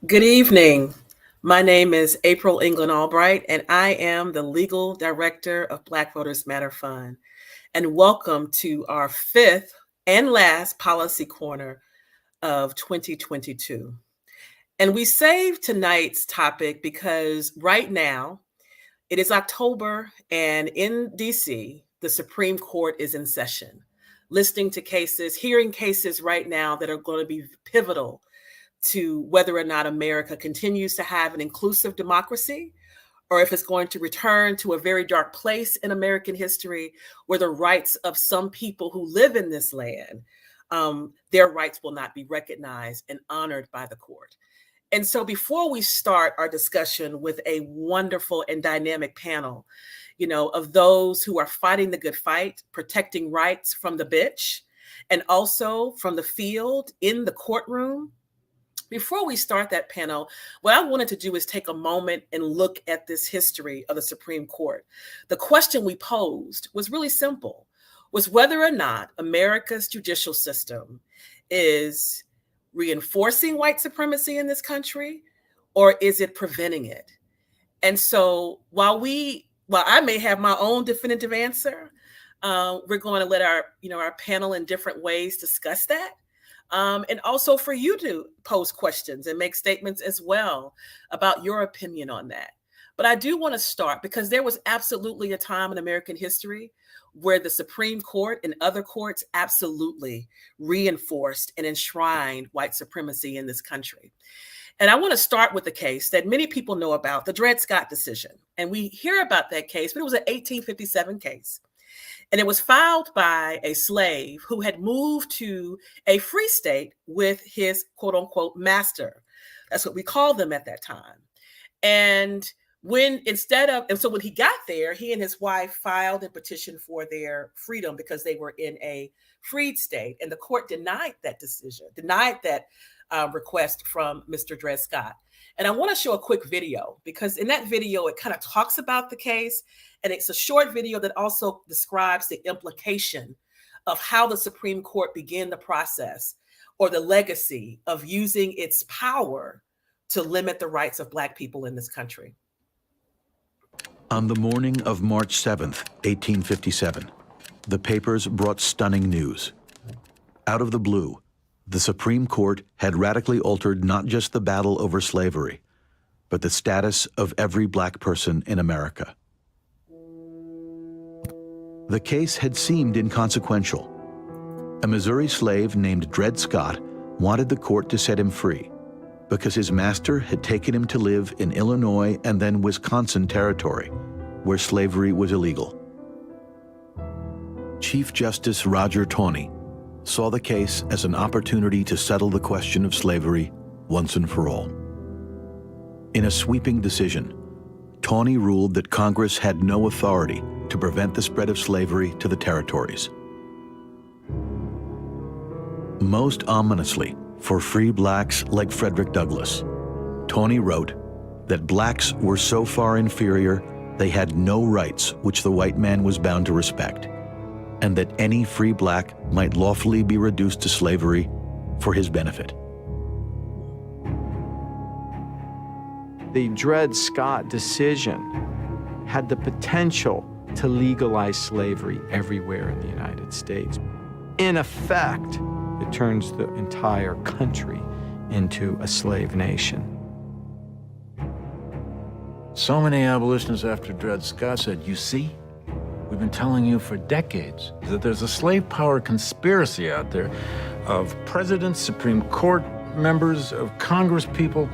Good evening. My name is April England Albright, and I am the Legal Director of Black Voters Matter Fund. And welcome to our fifth and last Policy Corner of 2022. And we saved tonight's topic because right now it is October, and in DC, the Supreme Court is in session, listening to cases, hearing cases right now that are going to be pivotal to whether or not America continues to have an inclusive democracy or if it's going to return to a very dark place in American history where the rights of some people who live in this land, their rights will not be recognized and honored by the court. And so before we start our discussion with a wonderful and dynamic panel, of those who are fighting the good fight, protecting rights from the bench, and also from the field in the courtroom, before we start that panel, what I wanted to do is take a moment and look at this history of the Supreme Court. The question we posed was really simple, was whether or not America's judicial system is reinforcing white supremacy in this country, or is it preventing it? And so while I may have my own definitive answer, we're going to let our panel in different ways discuss that. And also for you to pose questions and make statements as well about your opinion on that. But I do want to start because there was absolutely a time in American history where the Supreme Court and other courts absolutely reinforced and enshrined white supremacy in this country. And I want to start with the case that many people know about, the Dred Scott decision. And we hear about that case, but it was an 1857 case. And it was filed by a slave who had moved to a free state with his quote unquote master. That's what we called them at that time. And when he got there, he and his wife filed a petition for their freedom because they were in a freed state. And the court denied that decision, denied that request from Mr. Dred Scott. And I want to show a quick video because in that video, it kind of talks about the case. And it's a short video that also describes the implication of how the Supreme Court began the process or the legacy of using its power to limit the rights of Black people in this country. On the morning of March 7th, 1857, the papers brought stunning news. Out of the blue, the Supreme Court had radically altered not just the battle over slavery, but the status of every Black person in America. The case had seemed inconsequential. A Missouri slave named Dred Scott wanted the court to set him free because his master had taken him to live in Illinois and then Wisconsin territory, where slavery was illegal. Chief Justice Roger Taney saw the case as an opportunity to settle the question of slavery once and for all. In a sweeping decision, Taney ruled that Congress had no authority to prevent the spread of slavery to the territories. Most ominously for free Blacks like Frederick Douglass, Taney wrote that Blacks were so far inferior they had no rights which the white man was bound to respect, and that any free Black might lawfully be reduced to slavery for his benefit. The Dred Scott decision had the potential to legalize slavery everywhere in the United States. In effect, it turns the entire country into a slave nation. So many abolitionists after Dred Scott said, you see, we've been telling you for decades that there's a slave power conspiracy out there of presidents, Supreme Court members, of Congress people,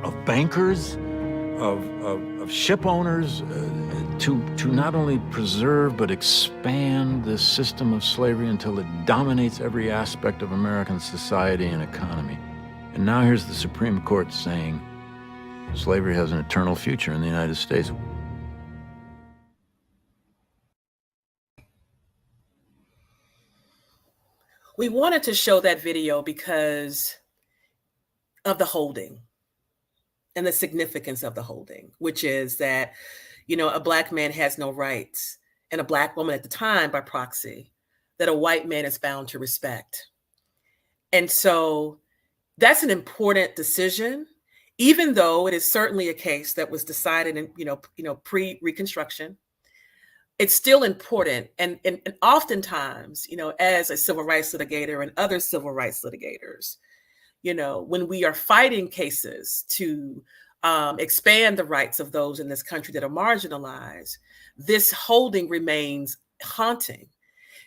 of bankers, of ship owners, to not only preserve but expand this system of slavery until it dominates every aspect of American society and economy. And now here's the Supreme Court saying slavery has an eternal future in the United States. We wanted to show that video because of the holding and the significance of the holding, which is that, a Black man has no rights, and a Black woman at the time by proxy, that a white man is bound to respect. And so That's an important decision, even though it is certainly a case that was decided in, pre-Reconstruction. It's still important. And oftentimes, as a civil rights litigator and other civil rights litigators, when we are fighting cases to expand the rights of those in this country that are marginalized, this holding remains haunting.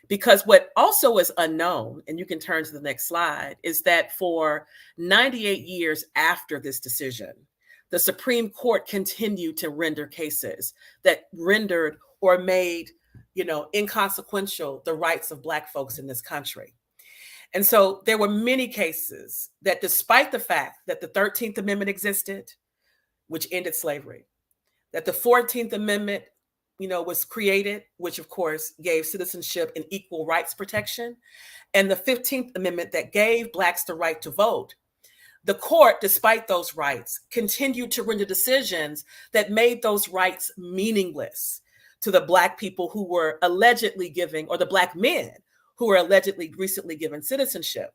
Because what also is unknown, and you can turn to the next slide, is that for 98 years after this decision, the Supreme Court continued to render cases that rendered or made, inconsequential the rights of Black folks in this country. And so there were many cases that, despite the fact that the 13th Amendment existed, which ended slavery, that the 14th Amendment, was created, which of course gave citizenship and equal rights protection, and the 15th Amendment that gave Blacks the right to vote, the court, despite those rights, continued to render decisions that made those rights meaningless to the Black people who were allegedly giving, or the Black men who were allegedly recently given citizenship.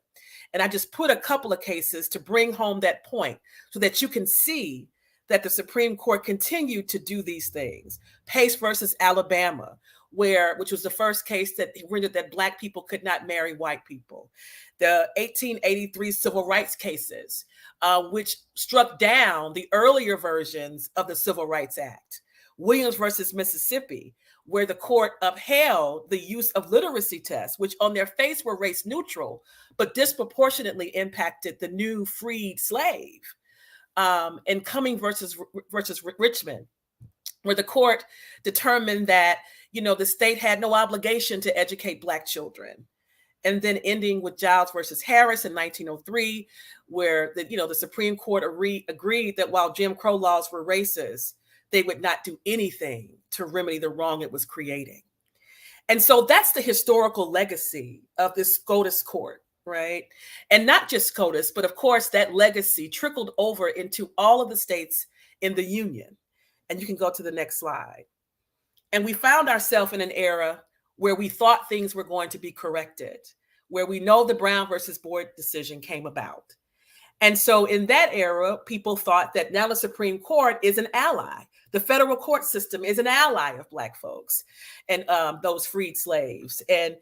And I just put a couple of cases to bring home that point so that you can see that the Supreme Court continued to do these things. Pace versus Alabama, which was the first case that rendered that Black people could not marry white people. The 1883 civil rights cases, which struck down the earlier versions of the Civil Rights Act. Williams versus Mississippi, where the court upheld the use of literacy tests, which on their face were race neutral, but disproportionately impacted the new freed slave. And Cumming versus Richmond, where the court determined that, the state had no obligation to educate Black children. And then ending with Giles versus Harris in 1903, where the Supreme Court agreed that while Jim Crow laws were racist, they would not do anything to remedy the wrong it was creating. And so that's the historical legacy of this SCOTUS court, right? And not just SCOTUS, but of course that legacy trickled over into all of the states in the Union. And you can go to the next slide. And we found ourselves in an era where we thought things were going to be corrected, where we know the Brown versus Board decision came about. And so in that era, people thought that now the Supreme Court is an ally. The federal court system is an ally of Black folks and those freed slaves, and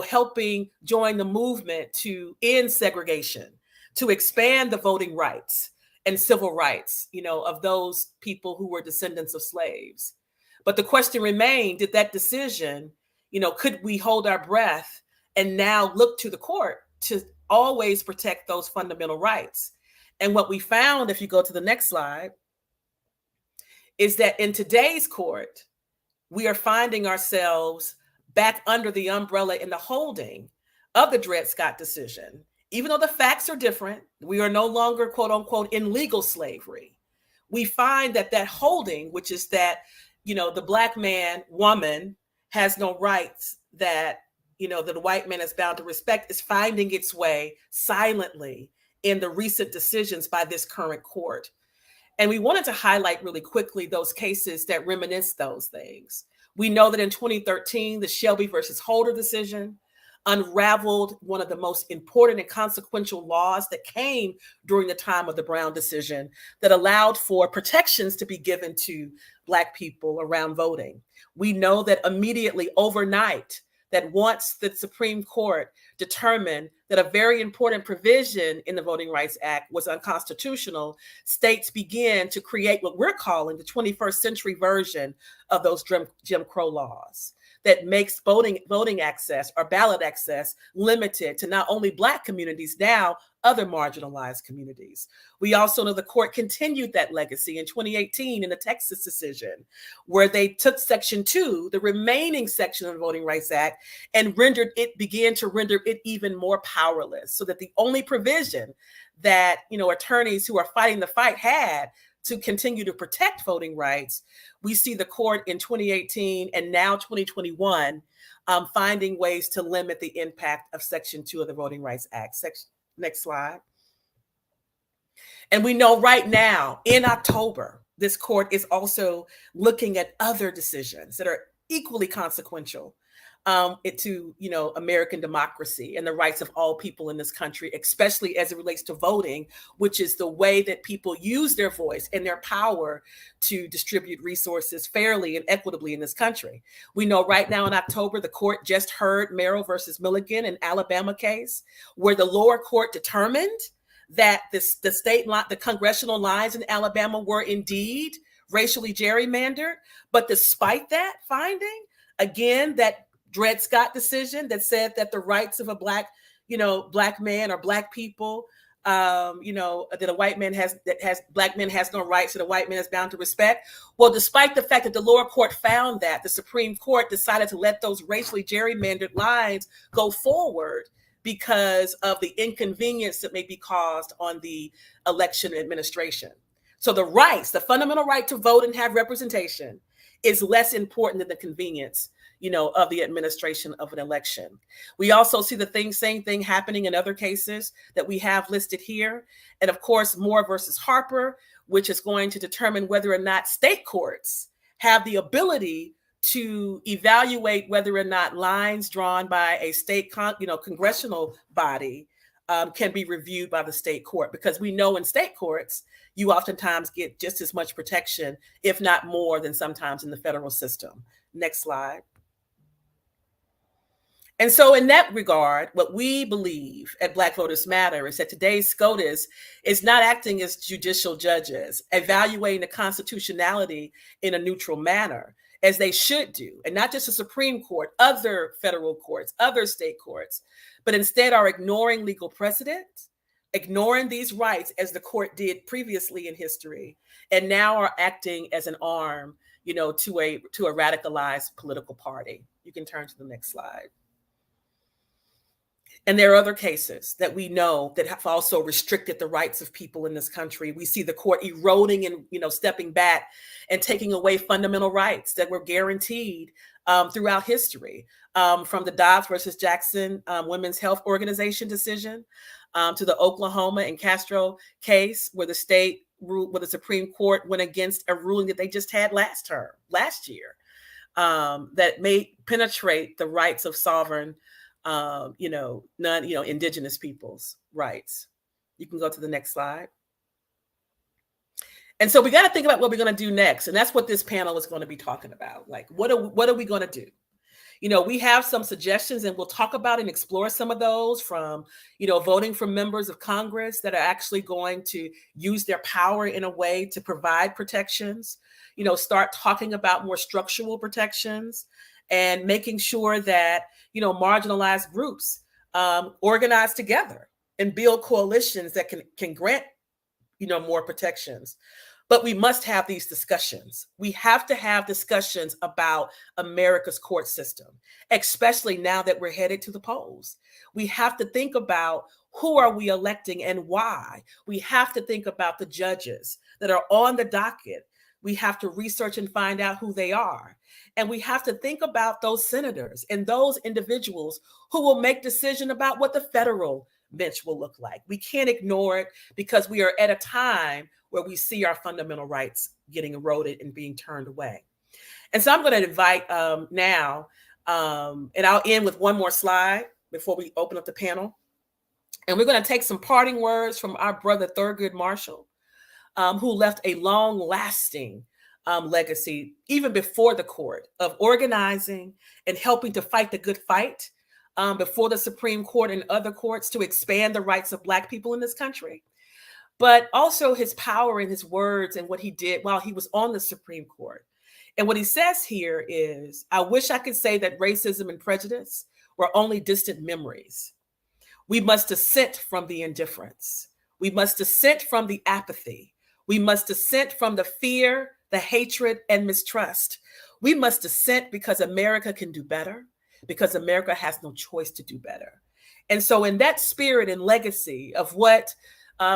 helping join the movement to end segregation, to expand the voting rights and civil rights, of those people who were descendants of slaves. But the question remained, did that decision, could we hold our breath and now look to the court to always protect those fundamental rights? And what we found, if you go to the next slide, is that in today's court, we are finding ourselves back under the umbrella in the holding of the Dred Scott decision. Even though the facts are different, we are no longer, quote unquote, in legal slavery. We find that holding, which is that, the Black man, woman has no rights that, that the white man is bound to respect, is finding its way silently in the recent decisions by this current court. And we wanted to highlight really quickly those cases that reminisce those things. We know that in 2013, the Shelby versus Holder decision unraveled one of the most important and consequential laws that came during the time of the Brown decision that allowed for protections to be given to Black people around voting. We know that immediately overnight, that once the Supreme Court determined that a very important provision in the Voting Rights Act was unconstitutional, states began to create what we're calling the 21st century version of those Jim Crow laws that makes voting access or ballot access limited to not only Black communities, now other marginalized communities. We also know the court continued that legacy in 2018 in the Texas decision, where they took Section 2, the remaining section of the Voting Rights Act, and began to render it even more powerless, so that the only provision that attorneys who are fighting the fight had to continue to protect voting rights, we see the court in 2018 and now 2021 finding ways to limit the impact of Section 2 of the Voting Rights Act. Next slide. And we know right now, in October, this court is also looking at other decisions that are equally consequential to American democracy and the rights of all people in this country, especially as it relates to voting, which is the way that people use their voice and their power to distribute resources fairly and equitably in this country. We know right now in October, the court just heard Merrill versus Milligan, an Alabama case, where the lower court determined that the congressional lines in Alabama were indeed racially gerrymandered. But despite that finding, again, that Dred Scott decision that said that the rights of a black man or black people, that a white man black man has no rights that a white man is bound to respect. Well, despite the fact that the lower court found that, the Supreme Court decided to let those racially gerrymandered lines go forward because of the inconvenience that may be caused on the election administration. So the fundamental right to vote and have representation is less important than the convenience, of the administration of an election. We also see the same thing happening in other cases that we have listed here. And of course, Moore versus Harper, which is going to determine whether or not state courts have the ability to evaluate whether or not lines drawn by a state, congressional body can be reviewed by the state court, because we know in state courts, you oftentimes get just as much protection, if not more, than sometimes in the federal system. Next slide. And so in that regard, what we believe at Black Voters Matter is that today's SCOTUS is not acting as judicial judges, evaluating the constitutionality in a neutral manner, as they should do, and not just the Supreme Court, other federal courts, other state courts, but instead are ignoring legal precedent, ignoring these rights as the court did previously in history, and now are acting as an arm, to a radicalized political party. You can turn to the next slide. And there are other cases that we know that have also restricted the rights of people in this country. We see the court eroding and, stepping back and taking away fundamental rights that were guaranteed throughout history, from the Dobbs versus Jackson Women's Health Organization decision to the Oklahoma and Castro case, where the Supreme Court went against a ruling that they just had last year, that may penetrate the rights of sovereign indigenous people's rights. You can go to the next slide. And so we got to think about what we're going to do next. And that's what this panel is going to be talking about. Like, what are we going to do? We have some suggestions, and we'll talk about and explore some of those, from, voting for members of Congress that are actually going to use their power in a way to provide protections, start talking about more structural protections, and making sure that, marginalized groups organize together and build coalitions that can grant, more protections. But we must have these discussions. We have to have discussions about America's court system, especially now that we're headed to the polls. We have to think about who are we electing and why. We have to think about the judges that are on the docket. We have to research and find out who they are. And we have to think about those senators and those individuals who will make decisions about what the federal bench will look like. We can't ignore it, because we are at a time where we see our fundamental rights getting eroded and being turned away. And so I'm going to invite now, and I'll end with one more slide before we open up the panel. And we're going to take some parting words from our brother Thurgood Marshall, who left a long-lasting legacy, even before the court, of organizing and helping to fight the good fight before the Supreme Court and other courts to expand the rights of Black people in this country. But also his power in his words and what he did while he was on the Supreme Court. And what he says here is, I wish I could say that racism and prejudice were only distant memories. We must dissent from the indifference. We must dissent from the apathy. We must dissent from the fear, the hatred, and mistrust. We must dissent because America can do better, because America has no choice to do better. And so in that spirit and legacy of what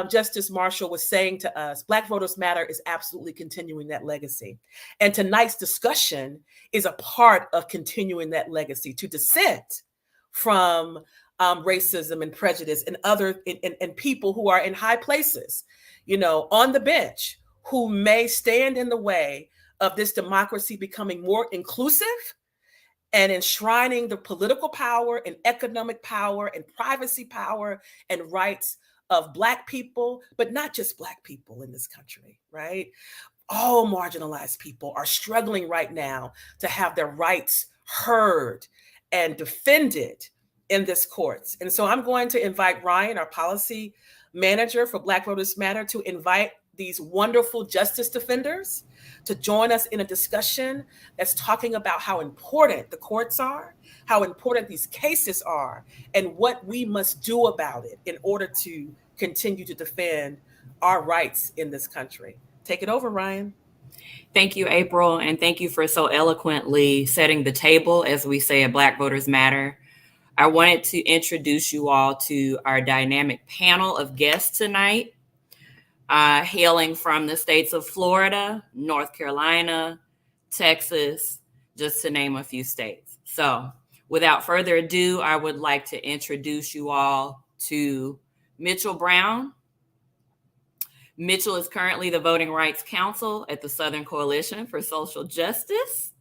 Justice Marshall was saying to us, Black Voters Matter is absolutely continuing that legacy. And tonight's discussion is a part of continuing that legacy, to dissent from racism and prejudice and other and people who are in high places, on the bench, who may stand in the way of this democracy becoming more inclusive and enshrining the political power and economic power and privacy power and rights of Black people, but not just Black people in this country, right? All marginalized people are struggling right now to have their rights heard and defended in this courts. And so I'm going to invite Ryan, our policy manager for Black Voters Matter, to invite these wonderful justice defenders to join us in a discussion that's talking about how important the courts are, how important these cases are, and what we must do about it in order to continue to defend our rights in this country. Take it over, Ryan. Thank you, April, and thank you for so eloquently setting the table, as we say at Black Voters Matter. I wanted to introduce you all to our dynamic panel of guests tonight, hailing from the states of Florida, North Carolina, Texas, just to name a few states. So without further ado, I would like to introduce you all to Mitchell Brown. Mitchell is currently the Voting Rights Counsel at the Southern Coalition for Social Justice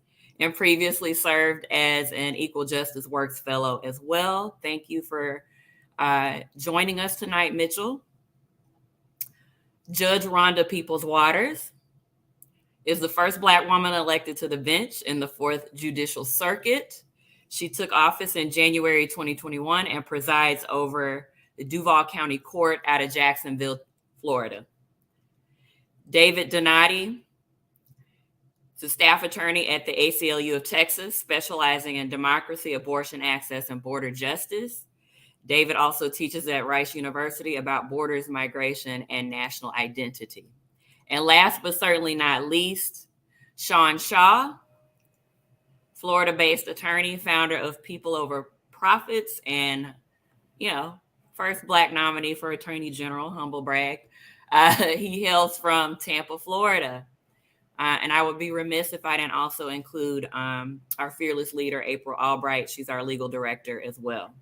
and previously served as an Equal Justice Works Fellow as well. Thank you for joining us tonight, Mitchell. Judge Rhonda Peoples-Waters is the first Black woman elected to the bench in the 4th Judicial Circuit. She took office in January 2021 and presides over the Duval County Court out of Jacksonville, Florida. David Donati is a staff attorney at the ACLU of Texas, specializing in democracy, abortion access, and border justice. David also teaches at Rice University about borders, migration, and national identity. And last but certainly not least, Sean Shaw, Florida-based attorney, founder of People Over Profits, and, first Black nominee for Attorney General, humble brag. He hails from Tampa, Florida. And I would be remiss if I didn't also include our fearless leader, April Albright. She's our legal director as well.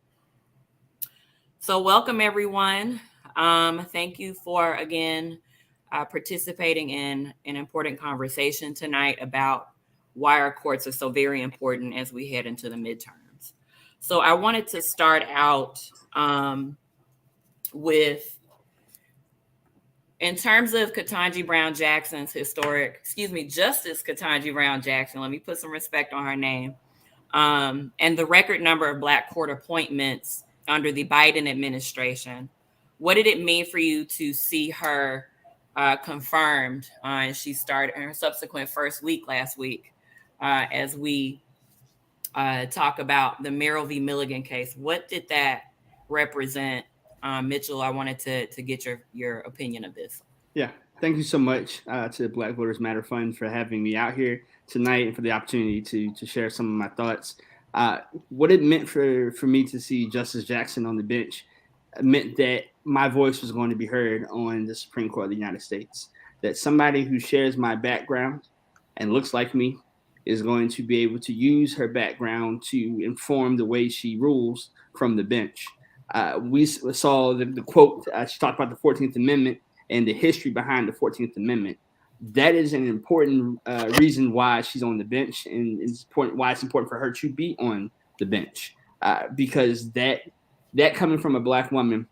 So welcome, everyone. Thank you for, again, participating in an important conversation tonight about why our courts are so very important as we head into the midterms. So I wanted to start out with, in terms of Ketanji Brown Jackson's Justice Ketanji Brown Jackson, let me put some respect on her name, and the record number of Black court appointments under the Biden administration. What did it mean for you to see her confirmed? And she started in her subsequent first week last week, as we talk about the Merrill v. Milligan case. What did that represent? Mitchell, I wanted to get your opinion of this. Yeah, thank you so much to the Black Voters Matter Fund for having me out here tonight and for the opportunity to share some of my thoughts. What it meant for me to see Justice Jackson on the bench meant that my voice was going to be heard on the Supreme Court of the United States, that somebody who shares my background and looks like me is going to be able to use her background to inform the way she rules from the bench. We saw the quote, she talked about the 14th Amendment and the history behind the 14th Amendment. That is an important reason why she's on the bench, and it's important why it's important for her to be on the bench, because that coming from a Black woman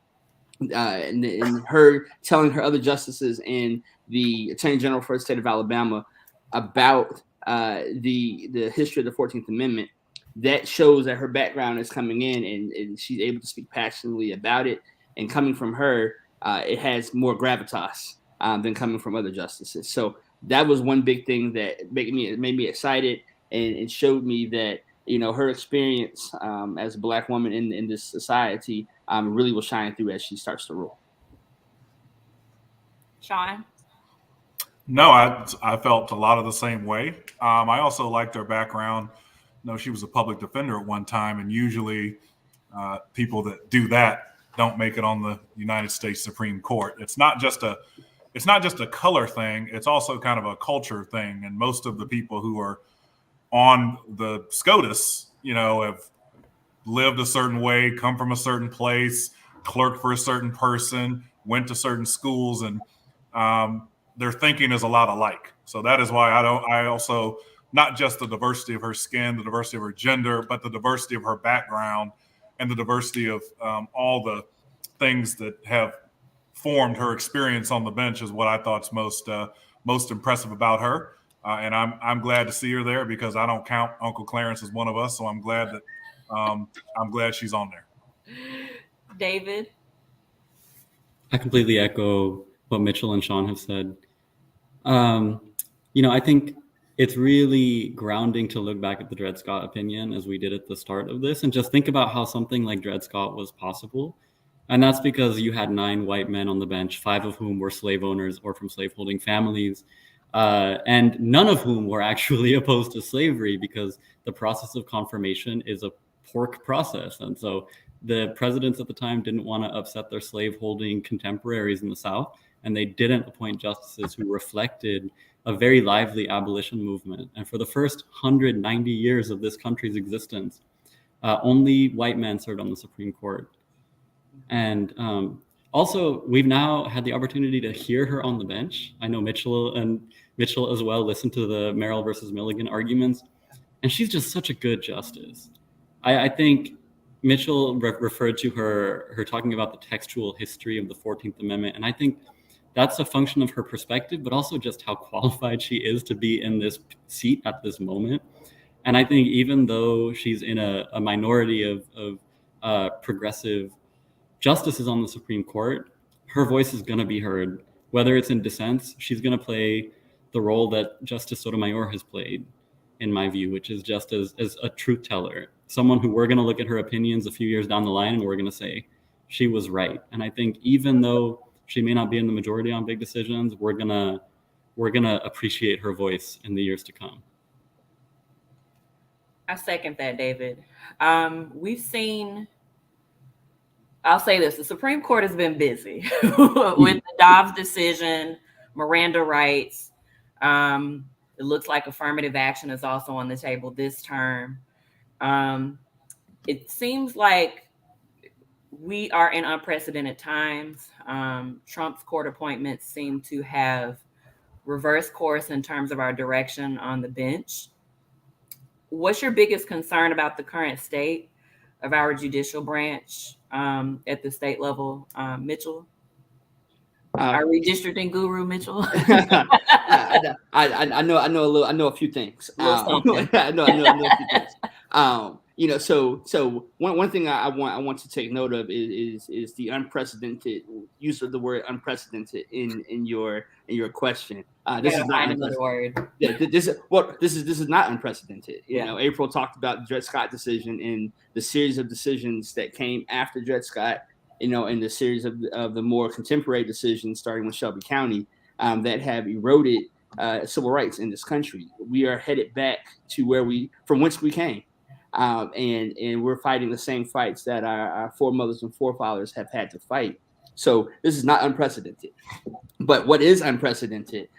and her telling her other justices and the Attorney General for the state of Alabama about the history of the 14th Amendment, that shows that her background is coming in and she's able to speak passionately about it. And coming from her, it has more gravitas than coming from other justices. So that was one big thing that made me excited and showed me that, her experience as a Black woman in this society really will shine through as she starts to rule. Sean? No, I felt a lot of the same way. I also liked her background. She was a public defender at one time, and usually people that do that don't make it on the United States Supreme Court. It's not just a color thing. It's also kind of a culture thing. And most of the people who are on the SCOTUS, have lived a certain way, come from a certain place, clerked for a certain person, went to certain schools, and their thinking is a lot alike. So that is why I also not just the diversity of her skin, the diversity of her gender, but the diversity of her background and the diversity of all the things that have formed her experience on the bench is what I thought's most impressive about her. And I'm glad to see her there because I don't count Uncle Clarence as one of us. So I'm glad she's on there. David? I completely echo what Mitchell and Sean have said. I think it's really grounding to look back at the Dred Scott opinion as we did at the start of this and just think about how something like Dred Scott was possible. And that's because you had 9 white men on the bench, 5 of whom were slave owners or from slaveholding families, and none of whom were actually opposed to slavery because the process of confirmation is a pork process. And so the presidents at the time didn't want to upset their slaveholding contemporaries in the South, and they didn't appoint justices who reflected a very lively abolition movement. And for the first 190 years of this country's existence, only white men served on the Supreme Court. And also, we've now had the opportunity to hear her on the bench. I know Mitchell as well listened to the Merrill versus Milligan arguments, and she's just such a good justice. I think Mitchell referred to her talking about the textual history of the 14th Amendment, and I think that's a function of her perspective, but also just how qualified she is to be in this seat at this moment. And I think even though she's in a minority of progressive justices on the Supreme Court, her voice is going to be heard. Whether it's in dissents, she's going to play the role that Justice Sotomayor has played, in my view, which is just as a truth teller, someone who we're going to look at her opinions a few years down the line and we're going to say, she was right. And I think even though she may not be in the majority on big decisions, we're gonna appreciate her voice in the years to come. I second that, David. We've seen, I'll say this, the Supreme Court has been busy with the Dobbs decision, Miranda rights. It looks like affirmative action is also on the table this term. It seems like we are in unprecedented times. Trump's court appointments seem to have reversed course in terms of our direction on the bench. What's your biggest concern about the current state of our judicial branch at the state level, Mitchell? Our redistricting guru, Mitchell. I know a few things. I know a few things. So one thing I want to take note of is the unprecedented use of the word unprecedented in your question. This is not another word. Yeah, this is not unprecedented. April talked about the Dred Scott decision and the series of decisions that came after Dred Scott. In the series of the more contemporary decisions, starting with Shelby County, that have eroded civil rights in this country. We are headed back to from whence we came. And we're fighting the same fights that our foremothers and forefathers have had to fight. So this is not unprecedented. But what is unprecedented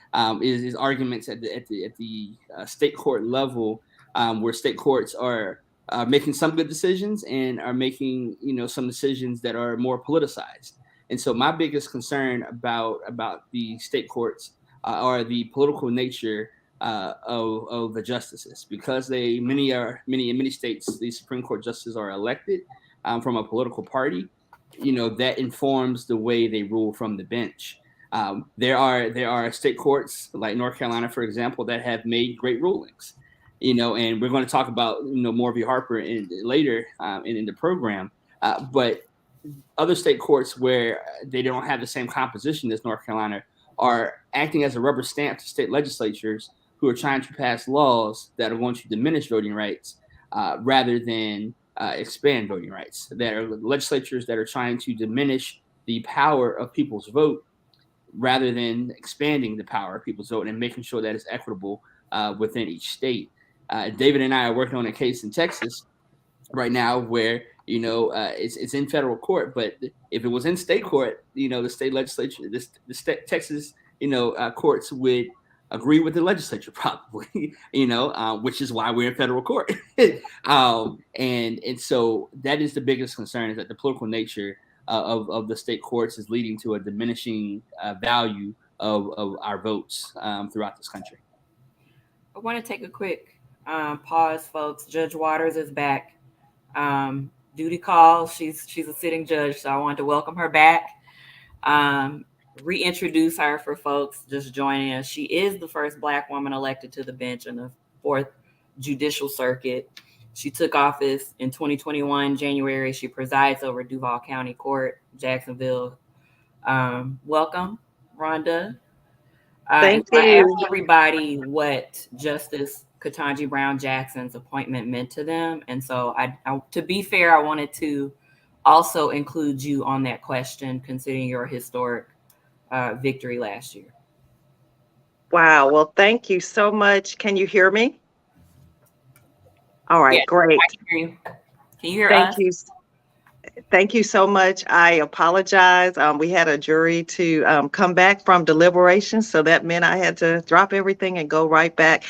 is arguments at the state court level, where state courts are making some good decisions and are making some decisions that are more politicized. And so my biggest concern about the state courts are the political nature of the justices, because in many states, the Supreme Court justices are elected from a political party. That informs the way they rule from the bench. There are state courts like North Carolina, for example, that have made great rulings. And we're going to talk about Moore v. Harper later in the program. But other state courts where they don't have the same composition as North Carolina are acting as a rubber stamp to state legislatures who are trying to pass laws that are going to diminish voting rights rather than expand voting rights. There are legislatures that are trying to diminish the power of people's vote rather than expanding the power of people's vote and making sure that it's equitable within each state. David and I are working on a case in Texas right now where it's in federal court, but if it was in state court, the state legislature, the state Texas courts would agree with the legislature probably, which is why we're in federal court. And so that is the biggest concern, is that the political nature of the state courts is leading to a diminishing value of our votes throughout this country. I want to take a quick pause, folks. Judge Waters is back. Duty call. She's a sitting judge, so I wanted to welcome her back. Reintroduce her for folks just joining us. She is the first Black woman elected to the bench in the 4th Judicial Circuit. She took office in 2021, January. She presides over Duval County Court, Jacksonville. Welcome, Rhonda. Thank I you. asked everybody what Justice Ketanji Brown Jackson's appointment meant to them. And so to be fair, I wanted to also include you on that question, considering your historic victory last year. Wow. Well, thank you so much. Can you hear me? All right, Yeah, great. I can hear you. Can you hear Thank us? you. Thank you so much. I apologize. We had a jury to come back from deliberations, so that meant I had to drop everything and go right back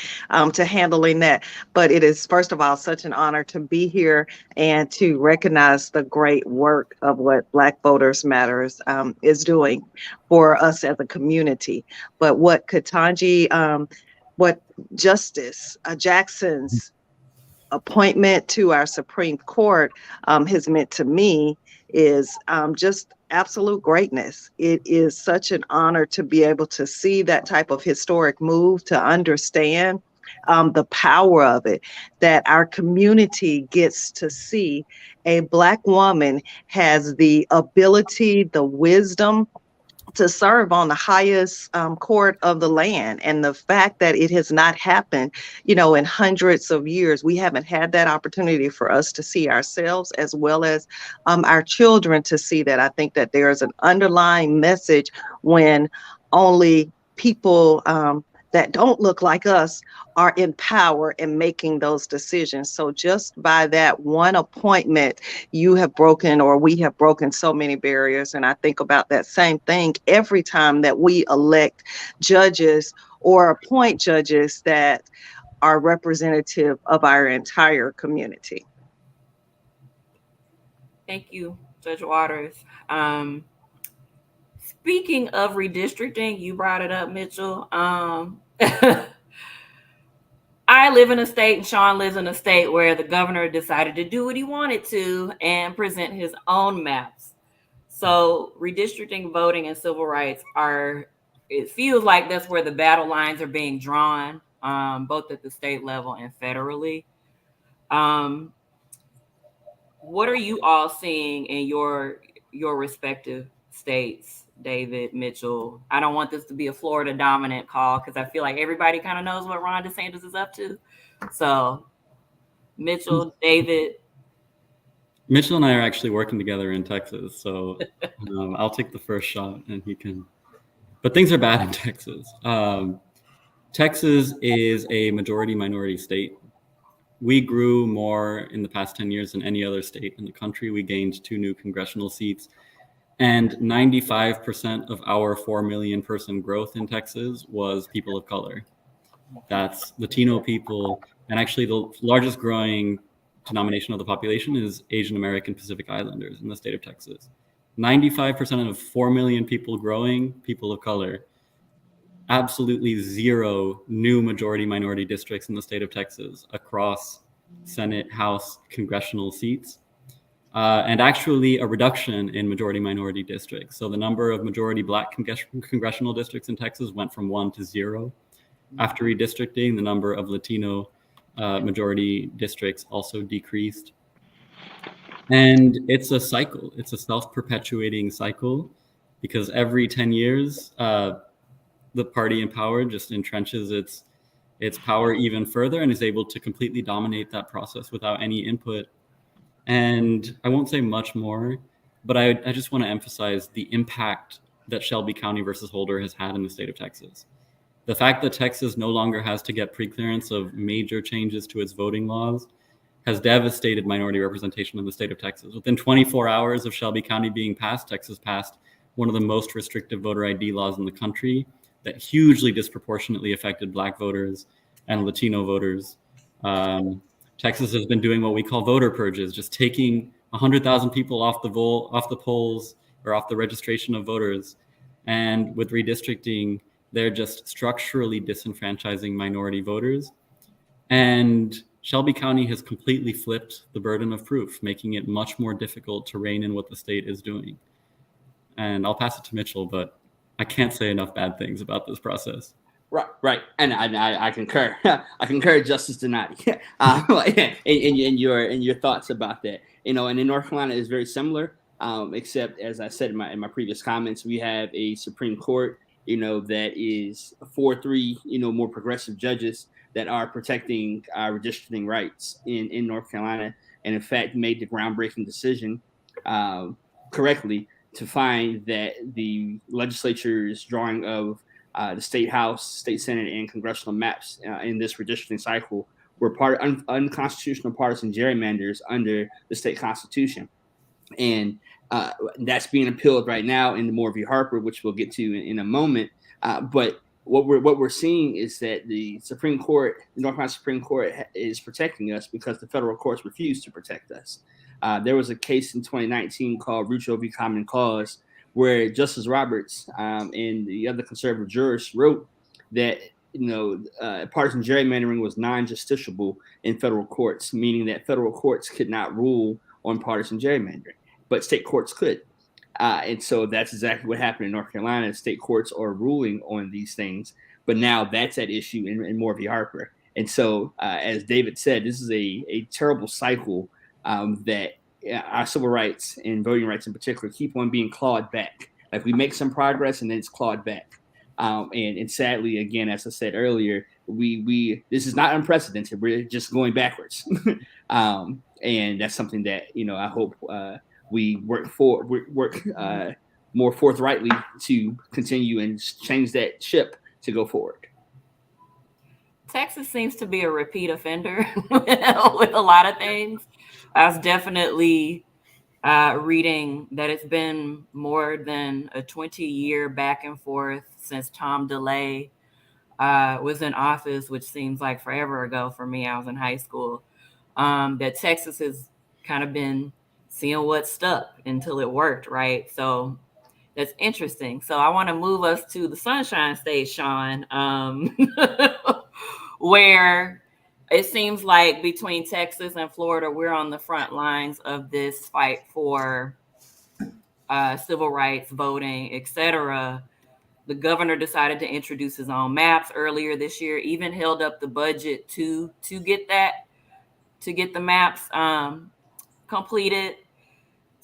to handling that. But it is, first of all, such an honor to be here and to recognize the great work of what Black Voters Matters is doing for us as a community. But what what Justice Jackson's appointment to our Supreme Court has meant to me is just absolute greatness. It is such an honor to be able to see that type of historic move, to understand the power of it, that our community gets to see a Black woman has the ability, the wisdom, to serve on the highest court of the land. And the fact that it has not happened, in hundreds of years, we haven't had that opportunity for us to see ourselves as well as our children to see that. I think that there's an underlying message when only people that don't look like us are in power and making those decisions. So just by that one appointment, you have broken, or we have broken, so many barriers. And I think about that same thing every time that we elect judges or appoint judges that are representative of our entire community. Thank you, Judge Waters. Speaking of redistricting, you brought it up, Mitchell. I live in a state, and Sean lives in a state where the governor decided to do what he wanted to and present his own maps. So redistricting, voting, and civil rights it feels like that's where the battle lines are being drawn, both at the state level and federally. What are you all seeing in your respective states, David, Mitchell? I don't want this to be a Florida dominant call because I feel like everybody kind of knows what Ron DeSantis is up to. So, Mitchell, David. Mitchell and I are actually working together in Texas, so I'll take the first shot and he can. But things are bad in Texas. Texas is a majority-minority state. We grew more in the past 10 years than any other state in the country. We gained 2 new congressional seats. And 95% of our 4 million person growth in Texas was people of color. That's Latino people. And actually the largest growing denomination of the population is Asian American Pacific Islanders in the state of Texas. 95% of 4 million people growing, people of color. Absolutely 0 new majority-minority districts in the state of Texas across Senate, House, congressional seats, and actually a reduction in majority-minority districts. So the number of majority Black congressional districts in Texas went from 1 to 0. After redistricting, the number of Latino majority districts also decreased. And it's a cycle. It's a self-perpetuating cycle because every 10 years, the party in power just entrenches its power even further and is able to completely dominate that process without any input. And I won't say much more, but I just want to emphasize the impact that Shelby County versus Holder has had in the state of Texas. The fact that Texas no longer has to get preclearance of major changes to its voting laws has devastated minority representation in the state of Texas. Within 24 hours of Shelby County being passed, Texas passed one of the most restrictive voter ID laws in the country that hugely disproportionately affected Black voters and Latino voters. Texas has been doing what we call voter purges, just taking 100,000 people off the polls or off the registration of voters. And with redistricting, They're just structurally disenfranchising minority voters. And Shelby County has completely flipped the burden of proof, making it much more difficult to rein in what the state is doing. And I'll pass it to Mitchell, but I can't say enough bad things about this process. Right, and I concur. I concur, Justice Donati, in your thoughts about that. And in North Carolina is very similar, except as I said in my previous comments, we have a Supreme Court, that is 4-3, more progressive judges that are protecting our redistricting rights in North Carolina, and in fact made the groundbreaking decision correctly to find that the legislature's drawing of the state house, state senate, and congressional maps in this redistricting cycle were part of unconstitutional partisan gerrymanders under the state constitution. And that's being appealed right now in the Moore v. Harper, which we'll get to in a moment. But what we're seeing is that the Supreme Court, the North Carolina Supreme Court, is protecting us because the federal courts refuse to protect us. There was a case in 2019 called Rucho v. Common Cause, where Justice Roberts and the other conservative jurists wrote that partisan gerrymandering was non-justiciable in federal courts, meaning that federal courts could not rule on partisan gerrymandering, but state courts could. And so that's exactly what happened in North Carolina. State courts are ruling on these things, but now that's at issue in Moore v. Harper. And so, as David said, this is a terrible cycle that our civil rights and voting rights in particular keep on being clawed back. Like, we make some progress and then it's clawed back. And sadly, again, as I said earlier, we this is not unprecedented. We're just going backwards. And that's something that, I hope we work more forthrightly to continue and change that ship to go forward. Texas seems to be a repeat offender with a lot of things. I was definitely reading that it's been more than a 20-year back and forth since Tom DeLay was in office, which seems like forever ago for me. I was in high school. That Texas has kind of been seeing what stuck until it worked, right? So that's interesting. So I want to move us to the Sunshine State, Sean, where it seems like between Texas and Florida, we're on the front lines of this fight for civil rights, voting, etc. The governor decided to introduce his own maps earlier this year, even held up the budget to get the maps completed.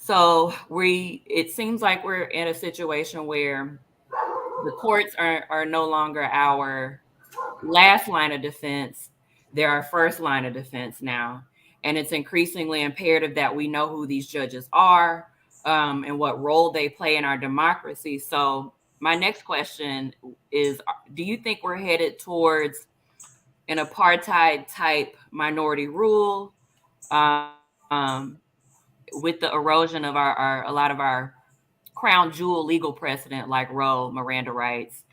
So it seems like we're in a situation where the courts are no longer our last line of defense. They're our first line of defense now. And it's increasingly imperative that we know who these judges are and what role they play in our democracy. So my next question is, do you think we're headed towards an apartheid type minority rule with the erosion of a lot of our crown jewel legal precedent like Roe, Miranda rights?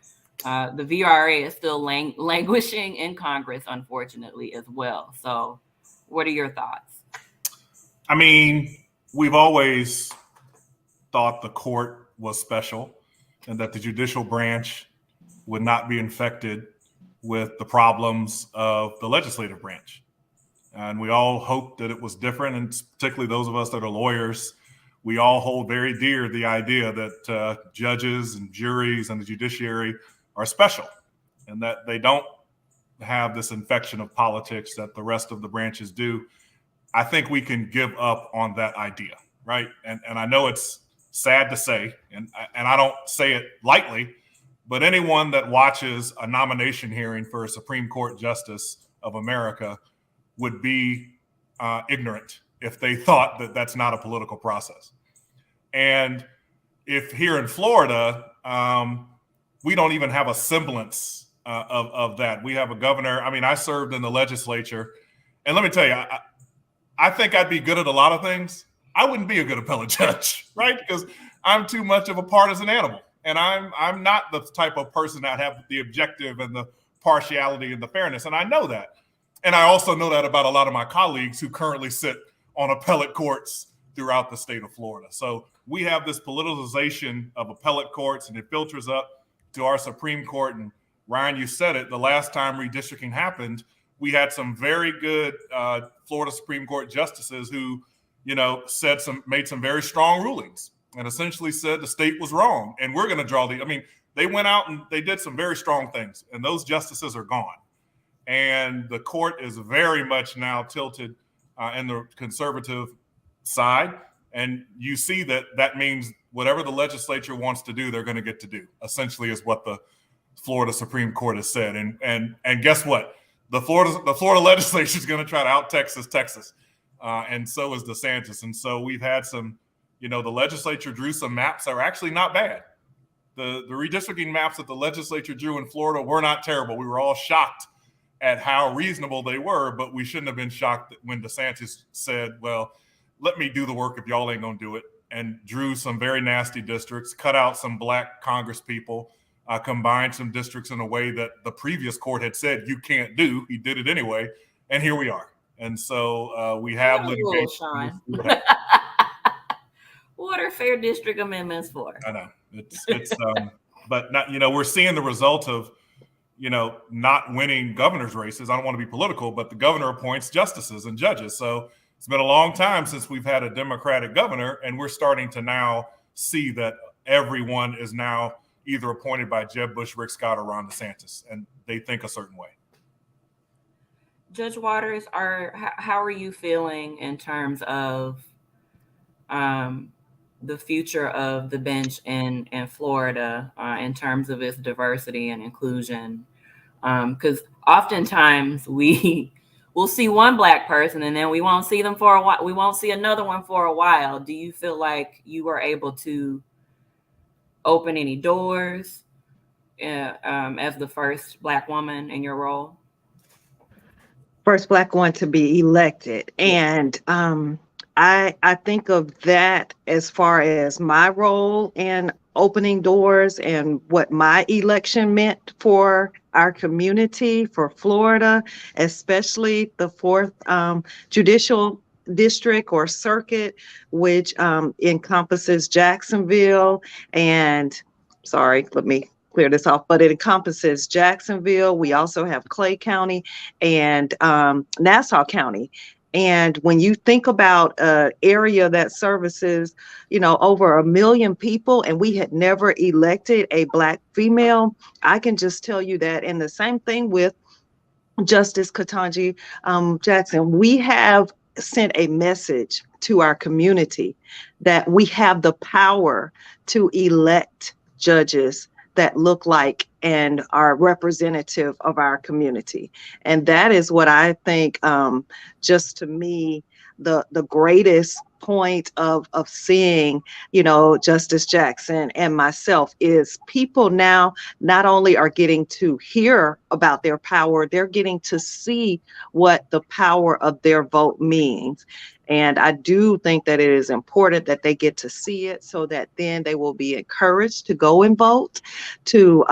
The VRA is still languishing in Congress, unfortunately, as well. So what are your thoughts? I mean, we've always thought the court was special and that the judicial branch would not be infected with the problems of the legislative branch. And we all hoped that it was different, and particularly those of us that are lawyers, we all hold very dear the idea that judges and juries and the judiciary are special and that they don't have this infection of politics that the rest of the branches do. I think we can give up on that idea, right? And I know it's sad to say, and I don't say it lightly, but anyone that watches a nomination hearing for a Supreme Court Justice of America would be ignorant if they thought that that's not a political process. And if here in Florida, we don't even have a semblance of that. We have a governor. I mean, I served in the legislature, and let me tell you, I think I'd be good at a lot of things. I wouldn't be a good appellate judge, right? Because I'm too much of a partisan animal, and I'm not the type of person that have the objective and the partiality and the fairness, and I know that. And I also know that about a lot of my colleagues who currently sit on appellate courts throughout the state of Florida. So we have this politicization of appellate courts, and it filters up to our Supreme Court, and Ryan, you said it, the last time redistricting happened, we had some very good Florida Supreme Court justices who, made some very strong rulings and essentially said the state was wrong. And we're going to draw they went out and they did some very strong things, and those justices are gone. And the court is very much now tilted in the conservative side. And you see that means whatever the legislature wants to do, they're going to get to do, essentially, is what the Florida Supreme Court has said. And guess what? The Florida legislature is going to try to out Texas, and so is DeSantis. And so we've had some, the legislature drew some maps that are actually not bad. The redistricting maps that the legislature drew in Florida were not terrible. We were all shocked at how reasonable they were, but we shouldn't have been shocked when DeSantis said, well, let me do the work if y'all ain't going to do it, and drew some very nasty districts, cut out some black Congress people, combined some districts in a way that the previous court had said you can't do. He did it anyway, and here we are. And so we have litigation. What are fair district amendments for? I know it's but not, we're seeing the result of, not winning governor's races. I don't want to be political, but the governor appoints justices and judges. So it's been a long time since we've had a Democratic governor, and we're starting to now see that everyone is now either appointed by Jeb Bush, Rick Scott, or Ron DeSantis, and they think a certain way. Judge Waters, how are you feeling in terms of the future of the bench in Florida in terms of its diversity and inclusion? Because oftentimes we'll see one black person and then we won't see them for a while. We won't see another one for a while. Do you feel like you were able to open any doors as the first black woman in your role? First black one to be elected. And I think of that as far as my role in opening doors and what my election meant for our community, for Florida, especially the 4th Judicial District or Circuit, which encompasses Jacksonville and, let me clear this off, but it encompasses Jacksonville. We also have Clay County and Nassau County. And when you think about an area that services, over 1 million people, and we had never elected a black female, I can just tell you that. And the same thing with Justice Ketanji Jackson. We have sent a message to our community that we have the power to elect judges that look like and are representative of our community. And that is what I think, just to me, the greatest point of seeing, Justice Jackson and myself is people now not only are getting to hear about their power, they're getting to see what the power of their vote means. And I do think that it is important that they get to see it so that then they will be encouraged to go and vote, to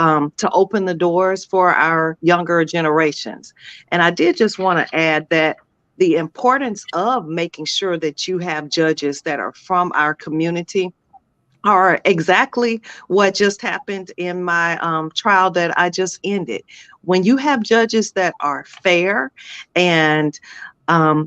open the doors for our younger generations. And I did just want to add that the importance of making sure that you have judges that are from our community are exactly what just happened in my trial that I just ended. When you have judges that are fair and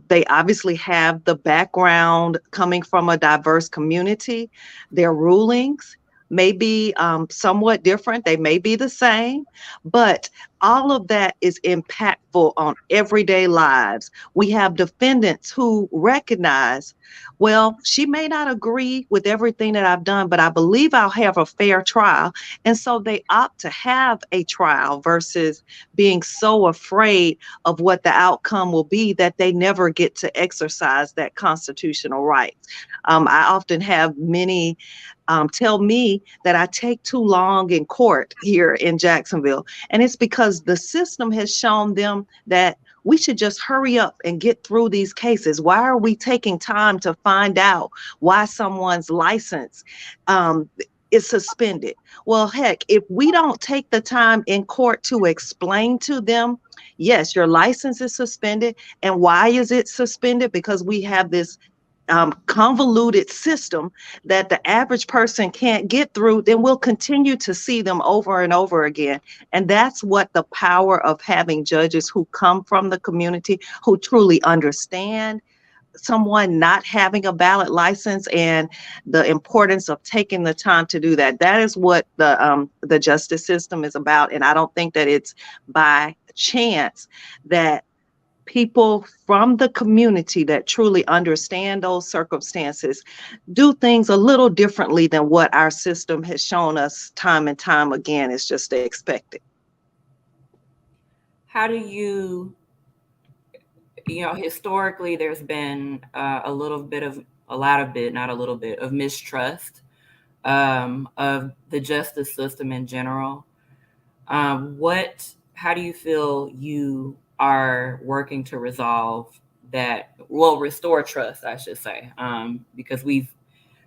they obviously have the background coming from a diverse community, their rulings may be somewhat different. They may be the same, but all of that is impactful on everyday lives. We have defendants who recognize, well, she may not agree with everything that I've done, but I believe I'll have a fair trial. And so they opt to have a trial versus being so afraid of what the outcome will be that they never get to exercise that constitutional right. I often have many tell me that I take too long in court here in Jacksonville. And it's because the system has shown them that we should just hurry up and get through these cases. Why are we taking time to find out why someone's license is suspended? Well, heck, if we don't take the time in court to explain to them, yes, your license is suspended. And why is it suspended? Because we have this convoluted system that the average person can't get through, then we'll continue to see them over and over again. And that's what the power of having judges who come from the community, who truly understand someone not having a valid license and the importance of taking the time to do that. That is what the justice system is about. And I don't think that it's by chance that people from the community that truly understand those circumstances do things a little differently than what our system has shown us time and time again is just expected. How do you historically there's been a lot of mistrust of the justice system in general. How do you feel you are working to resolve that? Well, restore trust, I should say, because we've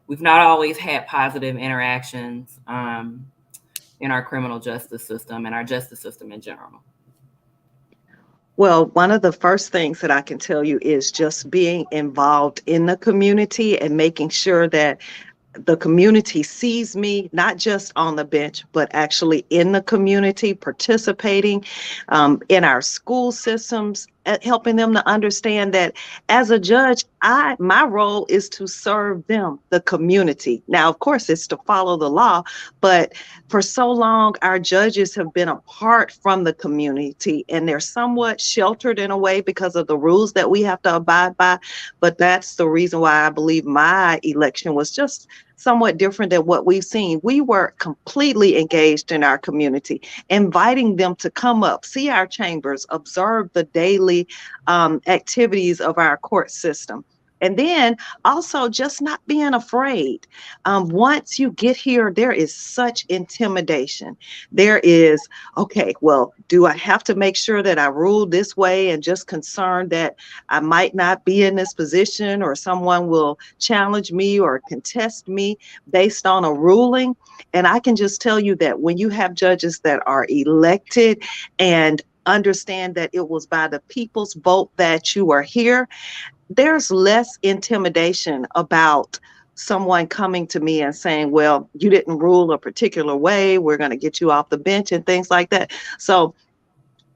not always had positive interactions in our criminal justice system and our justice system in general. Well, one of the first things that I can tell you is just being involved in the community and making sure that the community sees me, not just on the bench, but actually in the community, participating in our school systems, helping them to understand that as a judge, my role is to serve them, the community. Now, of course, it's to follow the law, but for so long, our judges have been apart from the community and they're somewhat sheltered in a way because of the rules that we have to abide by. But that's the reason why I believe my election was just somewhat different than what we've seen. We were completely engaged in our community, inviting them to come up, see our chambers, observe the daily activities of our court system. And then also just not being afraid. Once you get here, there is such intimidation. There is, okay, well, do I have to make sure that I rule this way and just concerned that I might not be in this position or someone will challenge me or contest me based on a ruling? And I can just tell you that when you have judges that are elected and understand that it was by the people's vote that you are here, there's less intimidation about someone coming to me and saying, well, you didn't rule a particular way, we're going to get you off the bench and things like that. So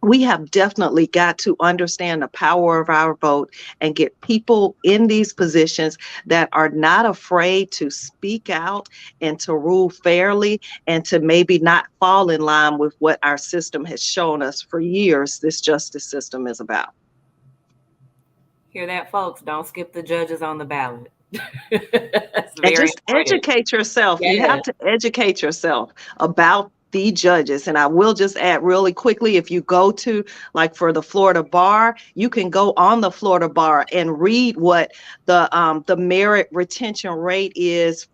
we have definitely got to understand the power of our vote and get people in these positions that are not afraid to speak out and to rule fairly and to maybe not fall in line with what our system has shown us for years this justice system is about. Hear that, folks? Don't skip the judges on the ballot. And just educate yourself. Yeah. You have to educate yourself about the judges. And I will just add really quickly, if you go to, like for the Florida bar, you can go on the Florida bar and read what the merit retention rate is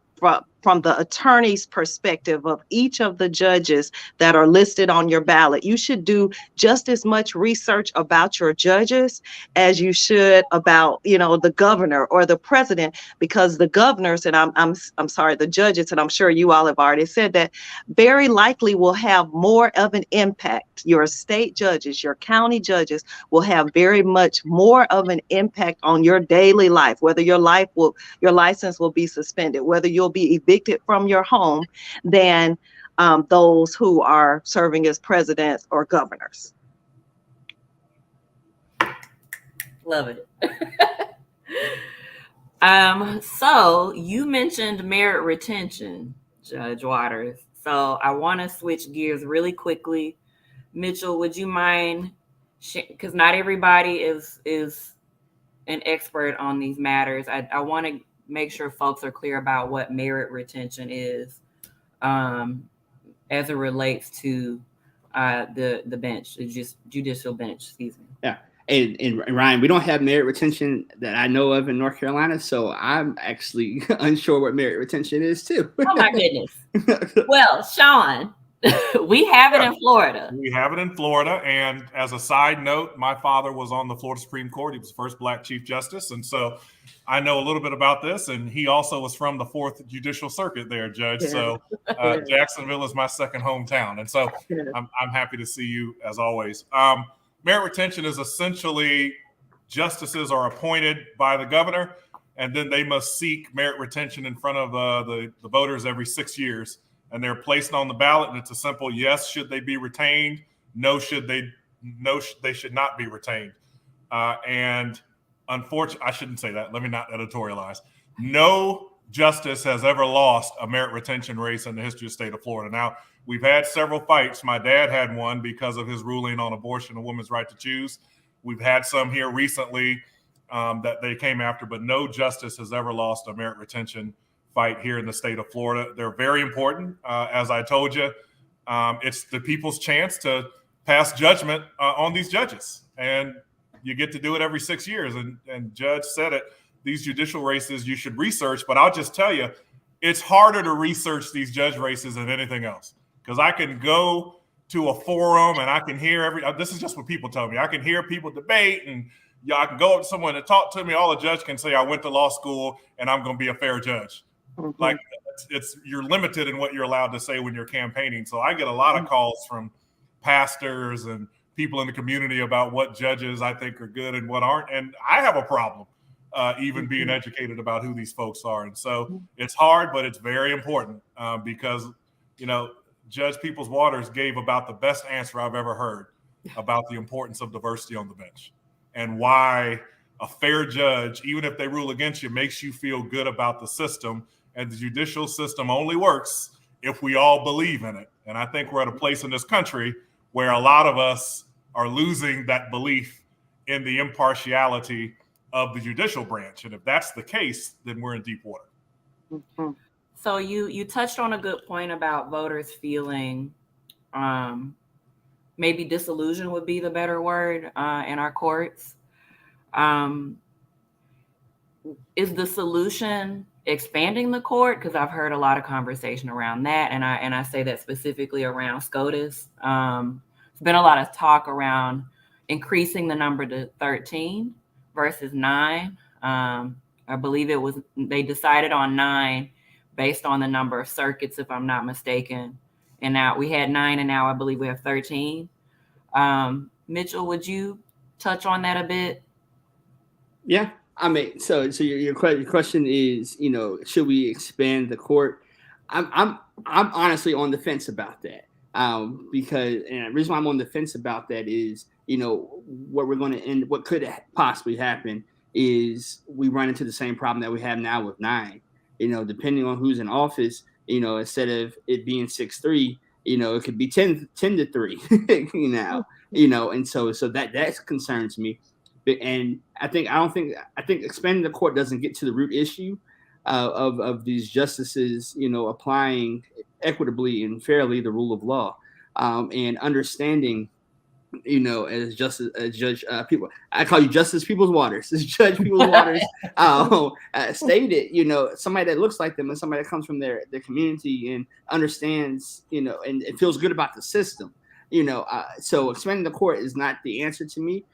from the attorney's perspective of each of the judges that are listed on your ballot. You should do just as much research about your judges as you should about, the governor or the president, because the governors, and I'm sorry, the judges, and I'm sure you all have already said that, very likely will have more of an impact. Your state judges, your county judges will have very much more of an impact on your daily life, whether your license will be suspended, whether you'll be evicted from your home, than those who are serving as presidents or governors. Love it. So you mentioned merit retention, Judge Waters. So I want to switch gears really quickly. Mitchell, would you mind, because not everybody is an expert on these matters. I want to make sure folks are clear about what merit retention is as it relates to the bench, just judicial bench, excuse me. Yeah. And Ryan, we don't have merit retention that I know of in North Carolina, so I'm actually unsure what merit retention is too. Oh my goodness. Well, Sean, we have it in Florida. We have it in Florida. And as a side note, my father was on the Florida Supreme Court. He was the first Black Chief Justice. And so I know a little bit about this. And he also was from the 4th Judicial Circuit there, Judge. So Jacksonville is my second hometown. And so I'm happy to see you as always. Merit retention is essentially justices are appointed by the governor and then they must seek merit retention in front of the voters every 6 years, and they're placed on the ballot, and it's a simple yes, should they be retained? No, they should not be retained. And unfortunately, I shouldn't say that. Let me not editorialize. No justice has ever lost a merit retention race in the history of the state of Florida. Now, we've had several fights. My dad had one because of his ruling on abortion, a woman's right to choose. We've had some here recently that they came after, but no justice has ever lost a merit retention fight here in the state of Florida. They're very important. As I told you, it's the people's chance to pass judgment on these judges. And you get to do it every 6 years. And Judge said it, these judicial races you should research, but I'll just tell you, it's harder to research these judge races than anything else. Because I can go to a forum and I can hear this is just what people tell me. I can hear people debate, and I can go up to someone and talk to me. All the judge can say, I went to law school and I'm going to be a fair judge. Mm-hmm. Like you're limited in what you're allowed to say when you're campaigning. So I get a lot of calls from pastors and people in the community about what judges I think are good and what aren't. And I have a problem even being educated about who these folks are. And so it's hard, but it's very important because, Judge Peoples Waters gave about the best answer I've ever heard about the importance of diversity on the bench and why a fair judge, even if they rule against you, makes you feel good about the system. And the judicial system only works if we all believe in it. And I think we're at a place in this country where a lot of us are losing that belief in the impartiality of the judicial branch. And if that's the case, then we're in deep water. Mm-hmm. So you touched on a good point about voters feeling maybe disillusion would be the better word in our courts. Is the solution expanding the court? Because I've heard a lot of conversation around that, and I say that specifically around SCOTUS. There's been a lot of talk around increasing the number to 13 versus 9. I believe they decided on 9 based on the number of circuits, if I'm not mistaken. And now we had 9, and now I believe we have 13. Mitchell, would you touch on that a bit? Yeah, I mean, so your question is, should we expand the court? I'm honestly on the fence about that. Because, and the reason why I'm on the fence about that is, what could possibly happen is we run into the same problem that we have now with 9. Depending on who's in office, instead of it being 6-3, it could be 10-3 now, and so that concerns me. And I think expanding the court doesn't get to the root issue of these justices, applying equitably and fairly the rule of law, and understanding, as Judge people, I call you Justice Peoples Waters, as Judge Peoples Waters stated, somebody that looks like them and somebody that comes from their community and understands, and it feels good about the system, so expanding the court is not the answer to me.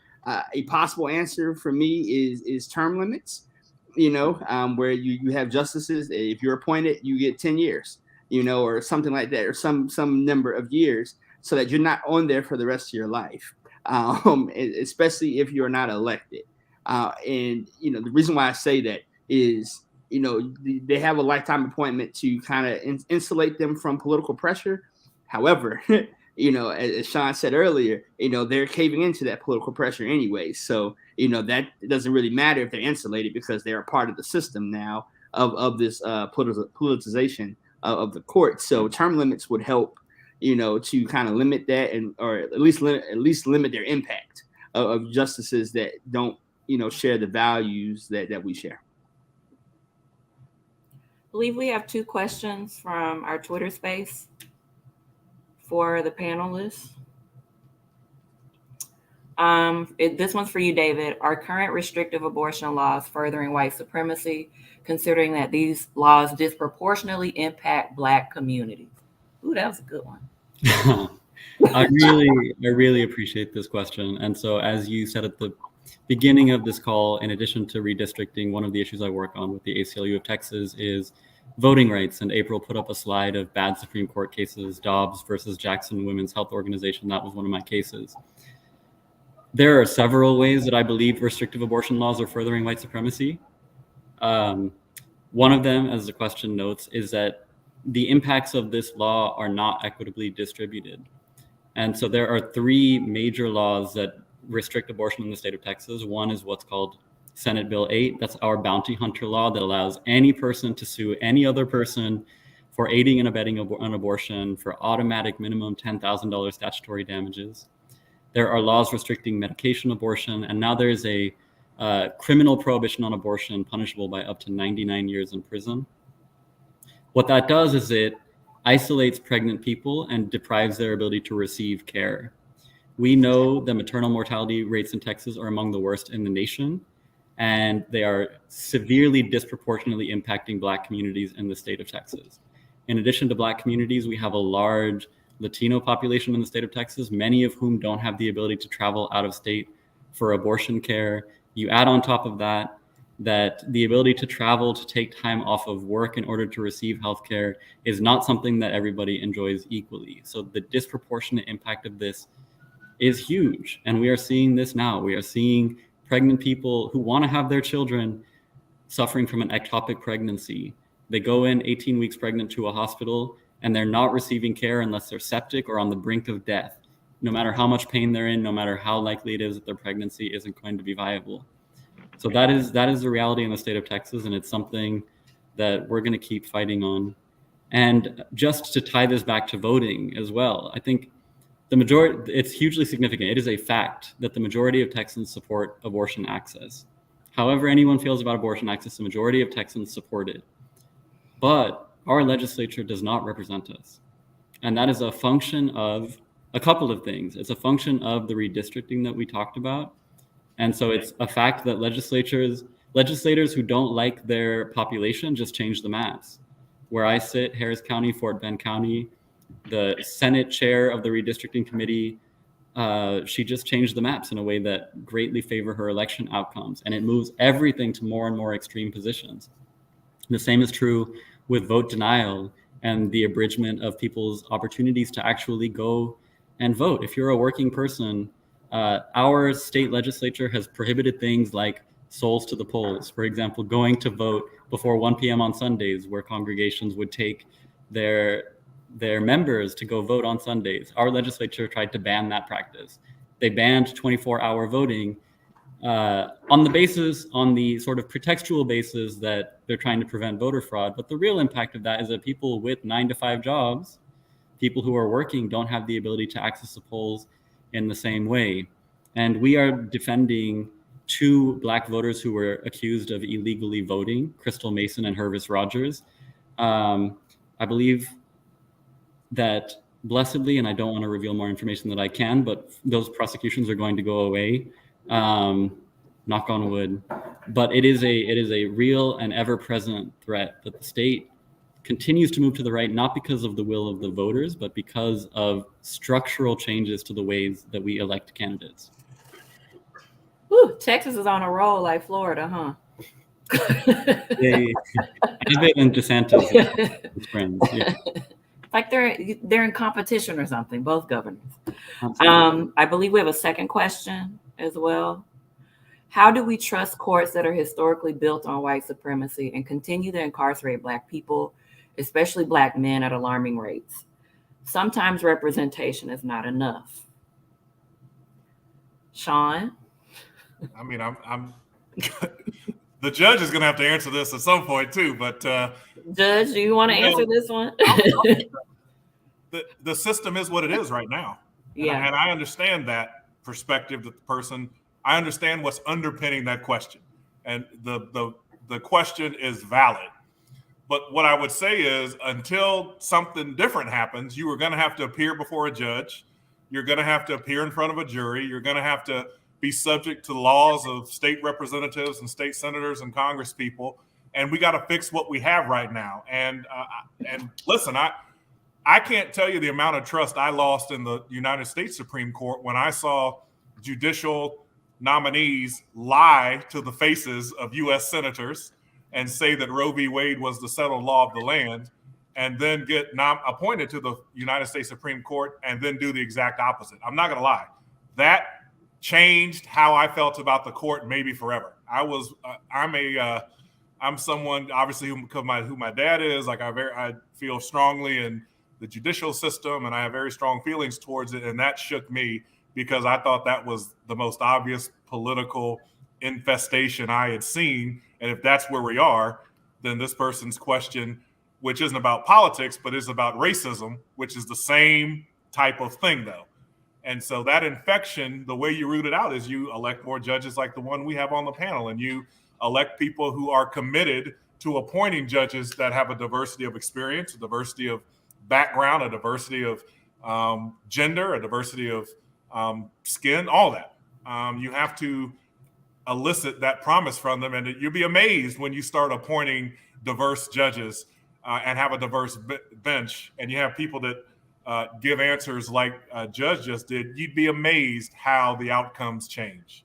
A possible answer for me is term limits, where you have justices, if you're appointed, you get 10 years, or something like that, or some number of years, so that you're not on there for the rest of your life, especially if you're not elected. And, the reason why I say that is, they have a lifetime appointment to kind of insulate them from political pressure. However, as Sean said earlier, they're caving into that political pressure anyway. So, that doesn't really matter if they're insulated because they're a part of the system now of this politicization of the court. So term limits would help, to kind of limit that or at least limit their impact of justices that don't, share the values that we share. I believe we have 2 questions from our Twitter space for the panelists. This one's for you, David. Are current restrictive abortion laws furthering white supremacy, considering that these laws disproportionately impact Black communities? Ooh, that was a good one. I really appreciate this question. And so, as you said at the beginning of this call, in addition to redistricting, one of the issues I work on with the ACLU of Texas is voting rights. And April put up a slide of bad Supreme Court cases, Dobbs versus Jackson Women's Health Organization. That was one of my cases. There are several ways that I believe restrictive abortion laws are furthering white supremacy. One of them, as the question notes, is that the impacts of this law are not equitably distributed. And so there are three major laws that restrict abortion in the state of Texas. One is what's called Senate Bill 8. That's our bounty hunter law that allows any person to sue any other person for aiding and abetting an abortion for automatic minimum $10,000 statutory damages. There are laws restricting medication abortion, and now there's a criminal prohibition on abortion punishable by up to 99 years in prison. What that does is it isolates pregnant people and deprives their ability to receive care. We know that maternal mortality rates in Texas are among the worst in the nation, and they are severely disproportionately impacting Black communities in the state of Texas. In addition to Black communities, we have a large Latino population in the state of Texas, many of whom don't have the ability to travel out of state for abortion care. You add on top of that the ability to travel, to take time off of work in order to receive healthcare is not something that everybody enjoys equally. So the disproportionate impact of this is huge. And we are seeing this now. We are seeing pregnant people who want to have their children suffering from an ectopic pregnancy. They go in 18 weeks pregnant to a hospital and they're not receiving care unless they're septic or on the brink of death. No matter how much pain they're in, no matter how likely it is that their pregnancy isn't going to be viable. So that is the reality in the state of Texas, and it's something that we're going to keep fighting on. And just to tie this back to voting as well, I think the majority, it's hugely significant. It is a fact that the majority of Texans support abortion access. However anyone feels about abortion access, the majority of Texans support it. But our legislature does not represent us. And that is a function of a couple of things. It's a function of the redistricting that we talked about. And so it's a fact that legislators who don't like their population just change the maps. Where I sit, Harris County, Fort Bend County, the Senate chair of the redistricting committee, she just changed the maps in a way that greatly favor her election outcomes. And it moves everything to more and more extreme positions. The same is true with vote denial and the abridgment of people's opportunities to actually go and vote. If you're a working person, our state legislature has prohibited things like souls to the polls. For example, going to vote before 1 p.m. on Sundays, where congregations would take their members to go vote on Sundays. Our legislature tried to ban that practice. They banned 24-hour voting on the sort of pretextual basis that they're trying to prevent voter fraud. But the real impact of that is that people with 9-to-5 jobs, people who are working, don't have the ability to access the polls in the same way. And we are defending 2 Black voters who were accused of illegally voting, Crystal Mason and Hervis Rogers. I believe that blessedly, and I don't want to reveal more information than I can, but those prosecutions are going to go away, knock on wood. But it is a real and ever-present threat that the state continues to move to the right, not because of the will of the voters, but because of structural changes to the ways that we elect candidates. Whew, Texas is on a roll like Florida, huh? Abbott and DeSantis, friends. Yeah. Like they're in competition or something, both governors. I believe we have a second question as well. How do we trust courts that are historically built on white supremacy and continue to incarcerate Black people, especially Black men, at alarming rates? Sometimes representation is not enough. Sean? I mean, I'm the judge is going to have to answer this at some point too, but Judge, do you want to answer this one? The system is what it is right now. Yeah. And I understand that perspective that the person, I understand what's underpinning that question. And the question is valid. But what I would say is until something different happens, you are going to have to appear before a judge. You're going to have to appear in front of a jury. You're going to have to be subject to laws of state representatives and state senators and Congress people. And we got to fix what we have right now. And listen, I can't tell you the amount of trust I lost in the United States Supreme Court when I saw judicial nominees lie to the faces of U.S. senators and say that Roe v. Wade was the settled law of the land, and then get appointed to the United States Supreme Court and then do the exact opposite. I'm not going to lie. That changed how I felt about the court maybe forever. I'm I'm someone obviously who my dad is. Like I feel strongly in the judicial system, and I have very strong feelings towards it. And that shook me because I thought that was the most obvious political infestation I had seen. And if that's where we are, then this person's question, which isn't about politics, but is about racism, which is the same type of thing, though. And so that infection, the way you root it out is you elect more judges like the one we have on the panel, and you elect people who are committed to appointing judges that have a diversity of experience, a diversity of background, a diversity of gender, a diversity of skin, all that. You have to elicit that promise from them, and you'll be amazed when you start appointing diverse judges and have a diverse bench, and you have people that give answers like Judge just did. You'd be amazed how the outcomes change.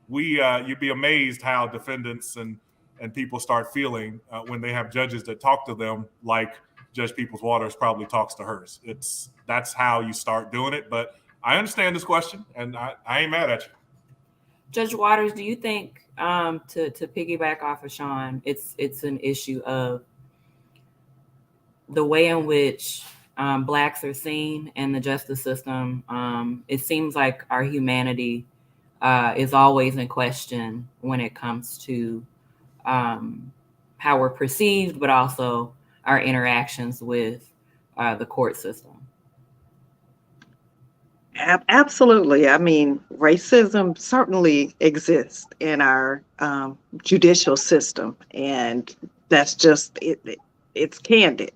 You'd be amazed how defendants and people start feeling when they have judges that talk to them like Judge Peoples Waters probably talks to hers. That's how you start doing it. But I understand this question, and I ain't mad at you. Judge Waters, do you think, to piggyback off of Sean, it's an issue of the way in which Blacks are seen in the justice system? It seems like our humanity is always in question when it comes to how we're perceived, but also our interactions with the court system. Absolutely. I mean, racism certainly exists in our judicial system, and that's just it. It's candid.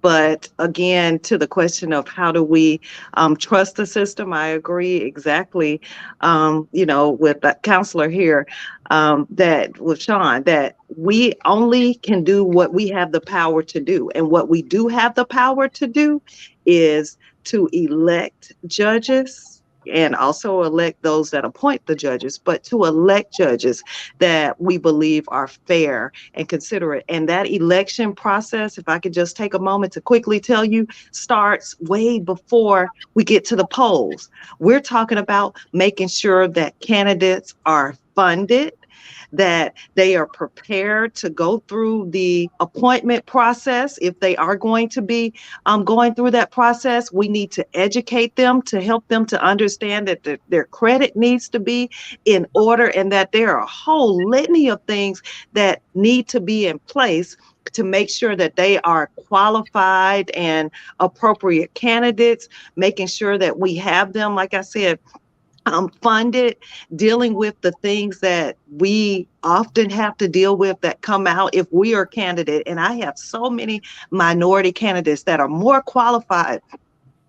But again, to the question of how do we trust the system, I agree exactly, with the counselor here, that with Sean, that we only can do what we have the power to do. And what we do have the power to do is to elect judges and also elect those that appoint the judges, but to elect judges that we believe are fair and considerate. And that election process, if I could just take a moment to quickly tell you, starts way before we get to the polls. We're talking about making sure that candidates are funded, that they are prepared to go through the appointment process. If they are going to be going through that process, we need to educate them to help them to understand that their credit needs to be in order, and that there are a whole litany of things that need to be in place to make sure that they are qualified and appropriate candidates, making sure that we have them, like I said, funded, dealing with the things that we often have to deal with that come out if we are a candidate. And I have so many minority candidates that are more qualified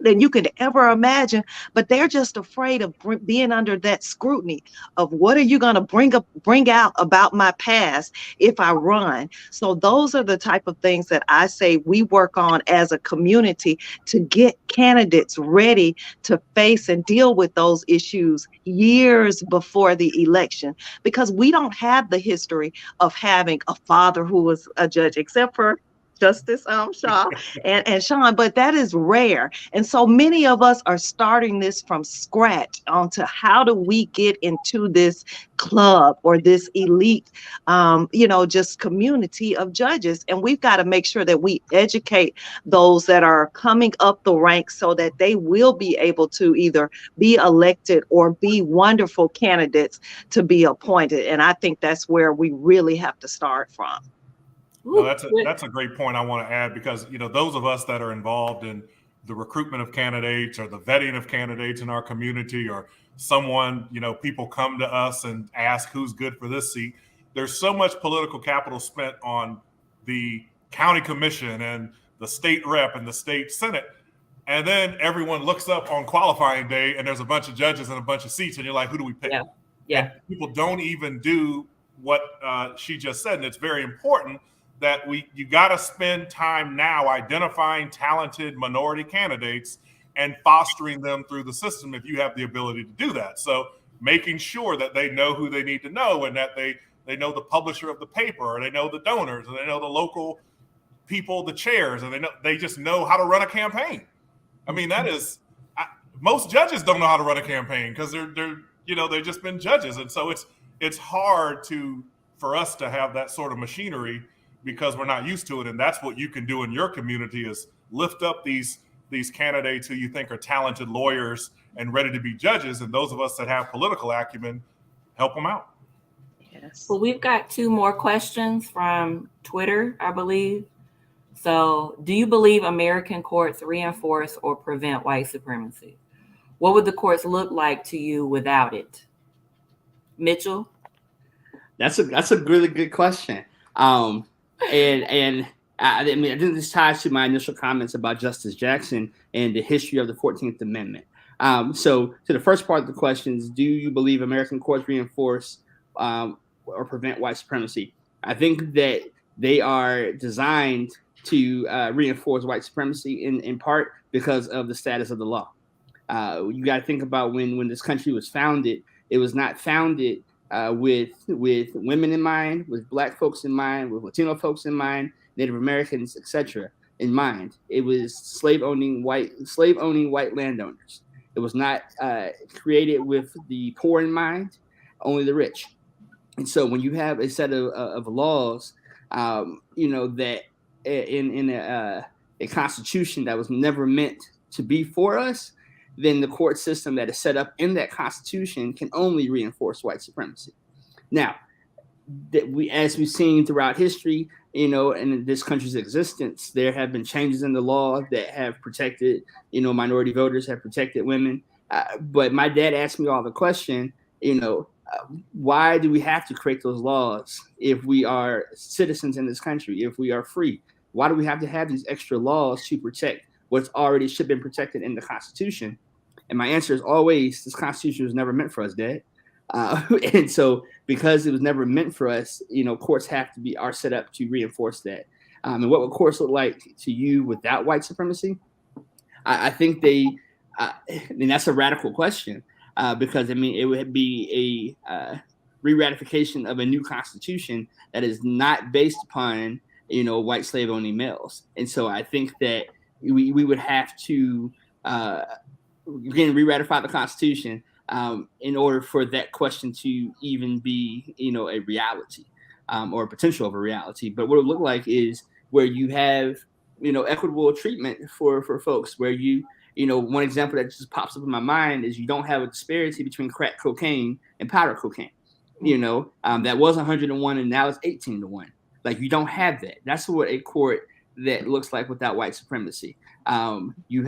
than you could ever imagine, but they're just afraid of being under that scrutiny of what are you going to bring out about my past if I run. So those are the type of things that I say we work on as a community to get candidates ready to face and deal with those issues years before the election, because we don't have the history of having a father who was a judge, except for Justice Shaw and Sean, but that is rare. And so many of us are starting this from scratch onto how do we get into this club or this elite, just community of judges. And we've got to make sure that we educate those that are coming up the ranks so that they will be able to either be elected or be wonderful candidates to be appointed. And I think that's where we really have to start from. No, that's a great point I want to add, because those of us that are involved in the recruitment of candidates or the vetting of candidates in our community, or someone, people come to us and ask who's good for this seat. There's so much political capital spent on the county commission and the state rep and the state senate. And then everyone looks up on qualifying day and there's a bunch of judges and a bunch of seats, and you're like, who do we pick? Yeah. And people don't even do what she just said. And it's very important that you got to spend time now identifying talented minority candidates and fostering them through the system if you have the ability to do that. So making sure that they know who they need to know, and that they know the publisher of the paper, or they know the donors, and they know the local people, the chairs, and they just know how to run a campaign. I mean, most judges don't know how to run a campaign because they've just been judges. And so it's hard to for us to have that sort of machinery because we're not used to it. And that's what you can do in your community is lift up these candidates who you think are talented lawyers and ready to be judges. And those of us that have political acumen, help them out. Yes. Well, we've got 2 more questions from Twitter, I believe. So, do you believe American courts reinforce or prevent white supremacy? What would the courts look like to you without it? Mitchell? That's a really good question. And I mean, I think this ties to my initial comments about Justice Jackson and the history of the 14th Amendment. So to the first part of the question is, do you believe American courts reinforce or prevent white supremacy? I think that they are designed to reinforce white supremacy in part because of the status of the law. You got to think about when this country was founded, it was not founded with women in mind, with Black folks in mind, with Latino folks in mind, Native Americans, etc. in mind. It was slave-owning white landowners. It was not created with the poor in mind, only the rich. And so when you have a set of laws, that in a constitution that was never meant to be for us, then the court system that is set up in that constitution can only reinforce white supremacy. Now, as we've seen throughout history, in this country's existence, there have been changes in the law that have protected, minority voters, have protected women. But my dad asked me all the question, why do we have to create those laws if we are citizens in this country, if we are free? Why do we have to have these extra laws to protect what's already should have been protected in the Constitution? And my answer is always, this Constitution was never meant for us, Dad. And so because it was never meant for us, courts are set up to reinforce that. And what would courts look like to you without white supremacy? I think and that's a radical question because, it would be a re-ratification of a new constitution that is not based upon, white slave-owning males. And so I think that we would have to, again, re-ratify the Constitution in order for that question to even be, a reality or a potential of a reality. But what it would look like is where you have, equitable treatment for folks, where one example that just pops up in my mind is you don't have a disparity between crack cocaine and powder cocaine. That was 101 and now it's 18-1. Like, you don't have that. That's what a court that looks like without white supremacy. You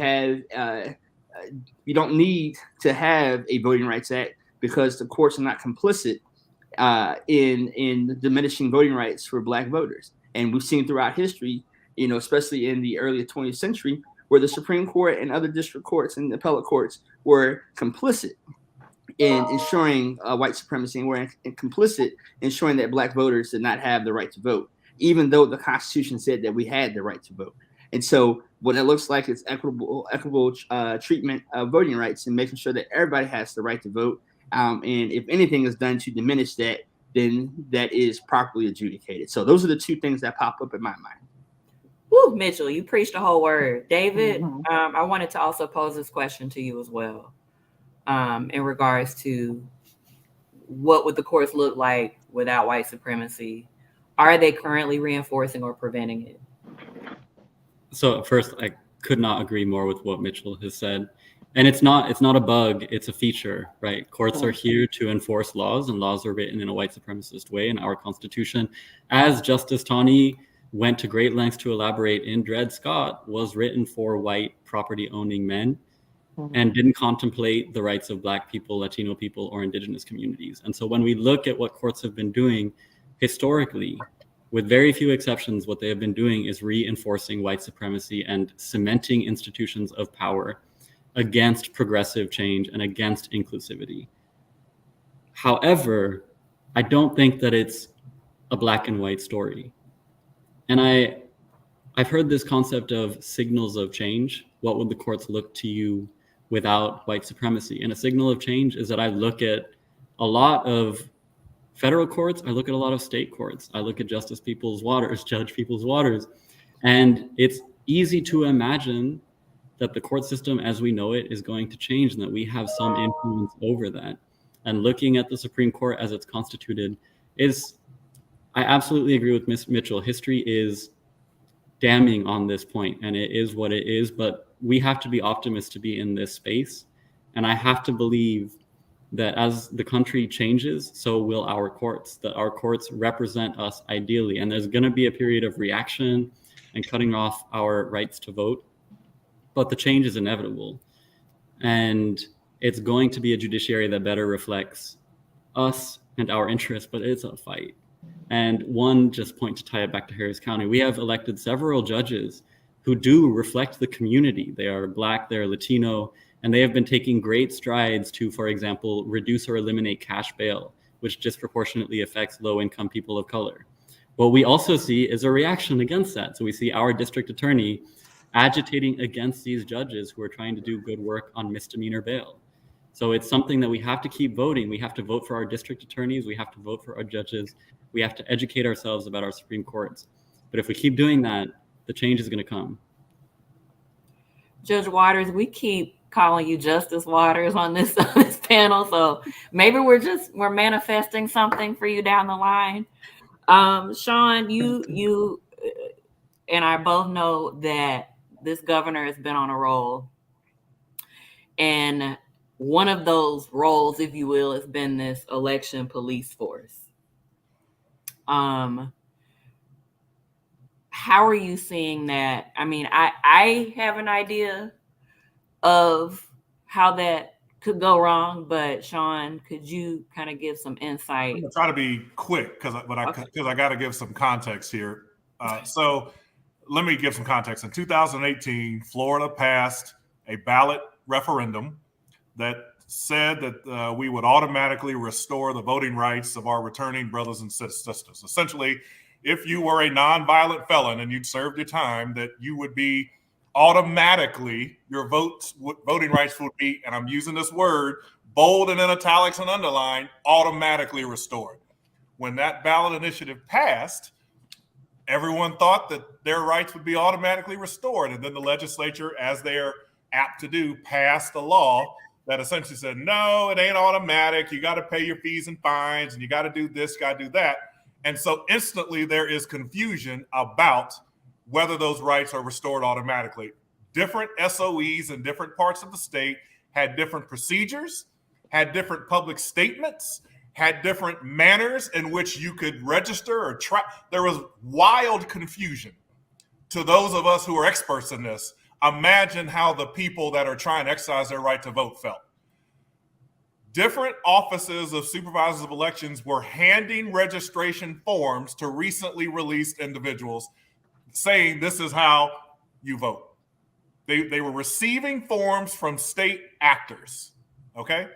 don't need to have a Voting Rights Act because the courts are not complicit in diminishing voting rights for Black voters. And we've seen throughout history, especially in the early 20th century, where the Supreme Court and other district courts and appellate courts were complicit in ensuring white supremacy and were complicit in ensuring that Black voters did not have the right to vote, even though the Constitution said that we had the right to vote. And so what it looks like is equitable treatment of voting rights and making sure that everybody has the right to vote. And if anything is done to diminish that, then that is properly adjudicated. So those are the 2 things that pop up in my mind. Woo, Mitchell, you preached a whole word. David, I wanted to also pose this question to you as well in regards to what would the courts look like without white supremacy? Are they currently reinforcing or preventing it? So first, I could not agree more with what Mitchell has said. And it's not a bug, it's a feature, right? Courts are here to enforce laws, and laws are written in a white supremacist way in our Constitution. As Justice Taney went to great lengths to elaborate in Dred Scott, was written for white property-owning men and didn't contemplate the rights of Black people, Latino people, or Indigenous communities. And so when we look at what courts have been doing historically, with very few exceptions, what they have been doing is reinforcing white supremacy and cementing institutions of power against progressive change and against inclusivity. However, I don't think that it's a black and white story. And I've heard this concept of signals of change. What would the courts look to you without white supremacy? And a signal of change is that I look at a lot of federal courts, I look at a lot of state courts, I look at Judge Peoples Waters, and it's easy to imagine that the court system as we know it is going to change and that we have some influence over that. And looking at the Supreme Court as it's constituted is I absolutely agree with Ms. Mitchell. History is damning on this point, and it is what it is, but we have to be optimists to be in this space. And I have to believe that as the country changes, so will our courts, that our courts represent us ideally. And there's going to be a period of reaction and cutting off our rights to vote, but the change is inevitable. And it's going to be a judiciary that better reflects us and our interests, but it's a fight. And one just point to tie it back to Harris County, we have elected several judges who do reflect the community. They are Black, they're Latino, and they have been taking great strides to, for example, reduce or eliminate cash bail, which disproportionately affects low-income people of color. What we also see is a reaction against that. So we see our district attorney agitating against these judges who are trying to do good work on misdemeanor bail. So it's something that we have to keep voting. We have to vote for our district attorneys. We have to vote for our judges. We have to educate ourselves about our Supreme Courts. But if we keep doing that, the change is going to come. Judge Waters, we keep calling you Justice Waters on this panel, so maybe we're manifesting something for you down the line. Sean, you and I both know that this governor has been on a roll, and one of those roles, if you will, has been this election police force. How are you seeing that? I mean, I have an idea of how that could go wrong, but Sean, could you kind of give some insight? I'm gonna try to be quick because I got to give some context here. So let me give some context. In 2018, Florida passed a ballot referendum that said that we would automatically restore the voting rights of our returning brothers and sisters. Essentially, if you were a nonviolent felon and you'd served your time, that you would be automatically, your voting rights would be, and I'm using this word, bold and in italics and underlined, automatically restored. When that ballot initiative passed, everyone thought that their rights would be automatically restored. And then the legislature, as they're apt to do, passed a law that essentially said, no, it ain't automatic. You got to pay your fees and fines, and you got to do this, got to do that. And so instantly there is confusion about whether those rights are restored automatically. Different SOEs in different parts of the state had different procedures, had different public statements, had different manners in which you could register or try. There was wild confusion. To those of us who are experts in this, imagine how the people that are trying to exercise their right to vote felt. Different offices of supervisors of elections were handing registration forms to recently released individuals saying this is how you vote. They were receiving forms from state actors, okay?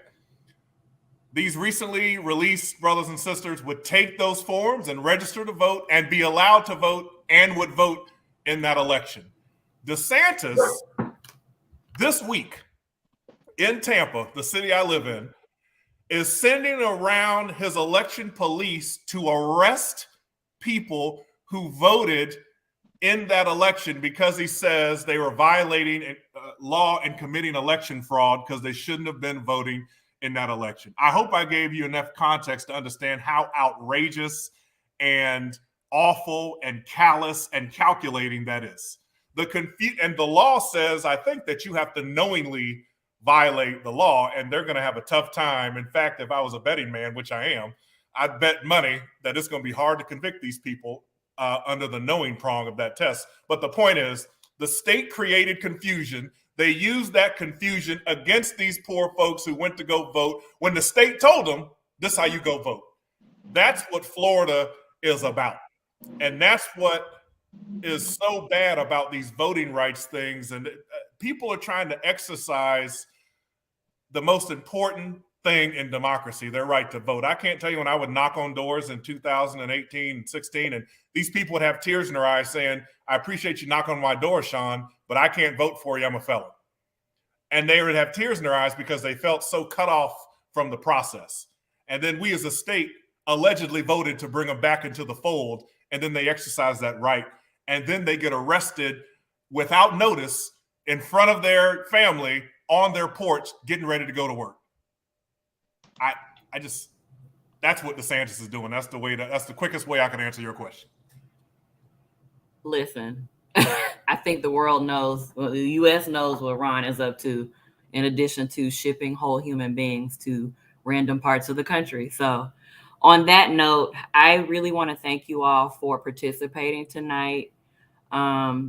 These recently released brothers and sisters would take those forms and register to vote and be allowed to vote and would vote in that election. DeSantis, this week in Tampa, the city I live in, is sending around his election police to arrest people who voted in that election because he says they were violating law and committing election fraud because they shouldn't have been voting in that election. I hope I gave you enough context to understand how outrageous and awful and callous and calculating that is. And the law says, I think, that you have to knowingly violate the law, and they're going to have a tough time. In fact, if I was a betting man, which I am, I'd bet money that it's going to be hard to convict these people under the knowing prong of that test. But the point is, the state created confusion. They used that confusion against these poor folks who went to go vote when the state told them, this is how you go vote. That's what Florida is about. And that's what is so bad about these voting rights things. And people are trying to exercise the most important thing in democracy, their right to vote. I can't tell you when I would knock on doors in 2018 and 16, and these people would have tears in their eyes saying, I appreciate you knocking on my door, Sean, but I can't vote for you. I'm a felon. And they would have tears in their eyes because they felt so cut off from the process. And then we as a state allegedly voted to bring them back into the fold, and then they exercise that right. And then they get arrested without notice in front of their family on their porch, getting ready to go to work. That's what DeSantis is doing. That's the quickest way I can answer your question. Listen, I think the world knows, well, the U.S. knows what Ron is up to, in addition to shipping whole human beings to random parts of the country. So on that note, I really want to thank you all for participating tonight.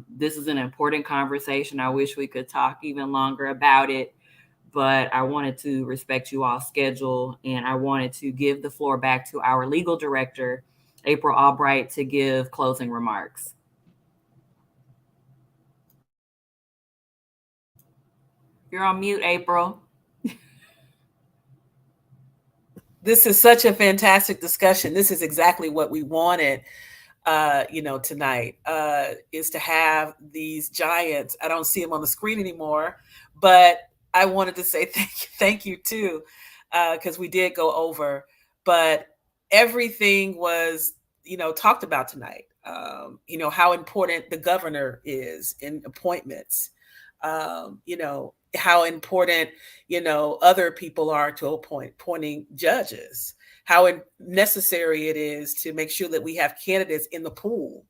This is an important conversation. I wish we could talk even longer about it, but I wanted to respect you all's schedule, and I wanted to give the floor back to our legal director, April Albright, to give closing remarks. You're on mute, April. This is such a fantastic discussion. This is exactly what we wanted, tonight, is to have these giants. I don't see them on the screen anymore, but I wanted to say thank you too, because we did go over, but everything was, talked about tonight. How important the governor is in appointments, how important, other people are to appointing judges, how necessary it is to make sure that we have candidates in the pool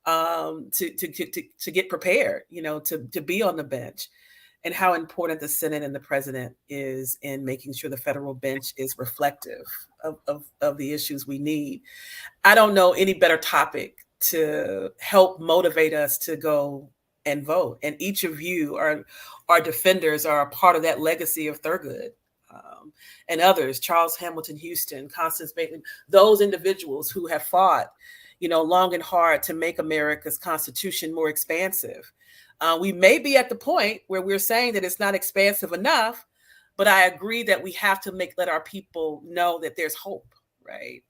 to get prepared, to be on the bench, and how important the Senate and the president is in making sure the federal bench is reflective of the issues we need. I don't know any better topic to help motivate us to go and vote. And each of you are defenders, are a part of that legacy of Thurgood and others, Charles Hamilton Houston, Constance Bateman, those individuals who have fought, long and hard to make America's Constitution more expansive. We may be at the point where we're saying that it's not expansive enough, but I agree that we have to let our people know that there's hope, right?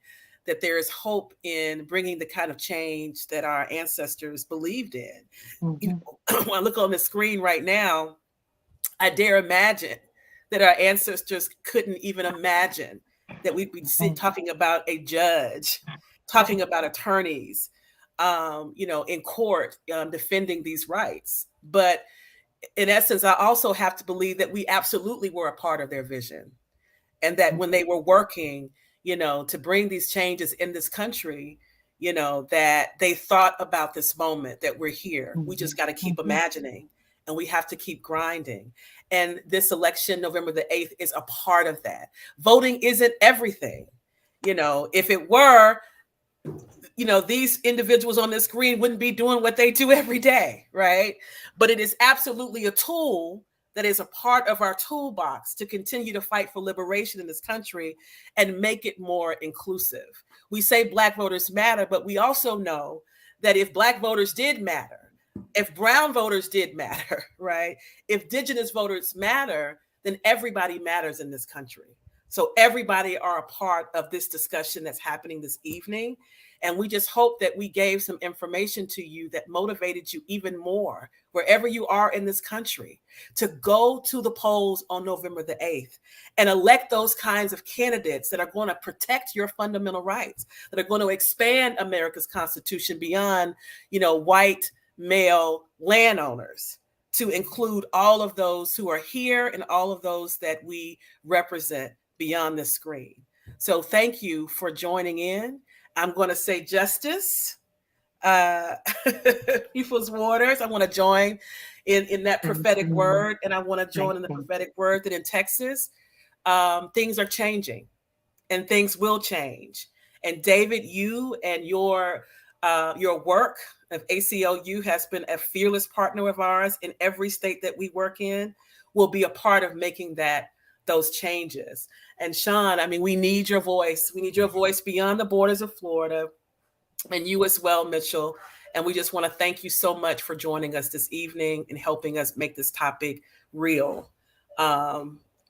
That there is hope in bringing the kind of change that our ancestors believed in. When I look on the screen right now, I dare imagine that our ancestors couldn't even imagine that we'd be talking about a judge, talking about attorneys, in court, defending these rights. But in essence, I also have to believe that we absolutely were a part of their vision, and that when they were working, to bring these changes in this country, that they thought about this moment that we're here. We just got to keep imagining, and we have to keep grinding. And this election, November the 8th, is a part of that. Voting isn't everything. If it were, these individuals on this screen wouldn't be doing what they do every day, right? But it is absolutely a tool that is a part of our toolbox to continue to fight for liberation in this country and make it more inclusive. We say Black voters matter, but we also know that if Black voters did matter, if brown voters did matter, right? If indigenous voters matter, then everybody matters in this country. So everybody are a part of this discussion that's happening this evening. And we just hope that we gave some information to you that motivated you even more, wherever you are in this country, to go to the polls on November the 8th and elect those kinds of candidates that are going to protect your fundamental rights, that are going to expand America's Constitution beyond, white male landowners, to include all of those who are here and all of those that we represent beyond the screen. So thank you for joining in. I'm going to say justice, people's waters. I want to join in that prophetic word, and I want to join in the prophetic word that in Texas, things are changing, and things will change. And David, you and your work of ACLU has been a fearless partner of ours in every state that we work in, will be a part of making those changes. And Sean, we need your voice. We need your voice beyond the borders of Florida, and you as well, Mitchell. And we just want to thank you so much for joining us this evening and helping us make this topic real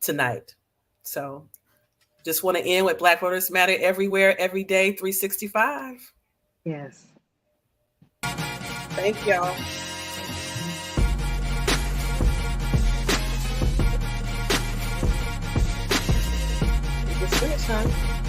tonight. So just want to end with Black Voters Matter everywhere, every day, 365. Yes. Thank y'all. It's finish time.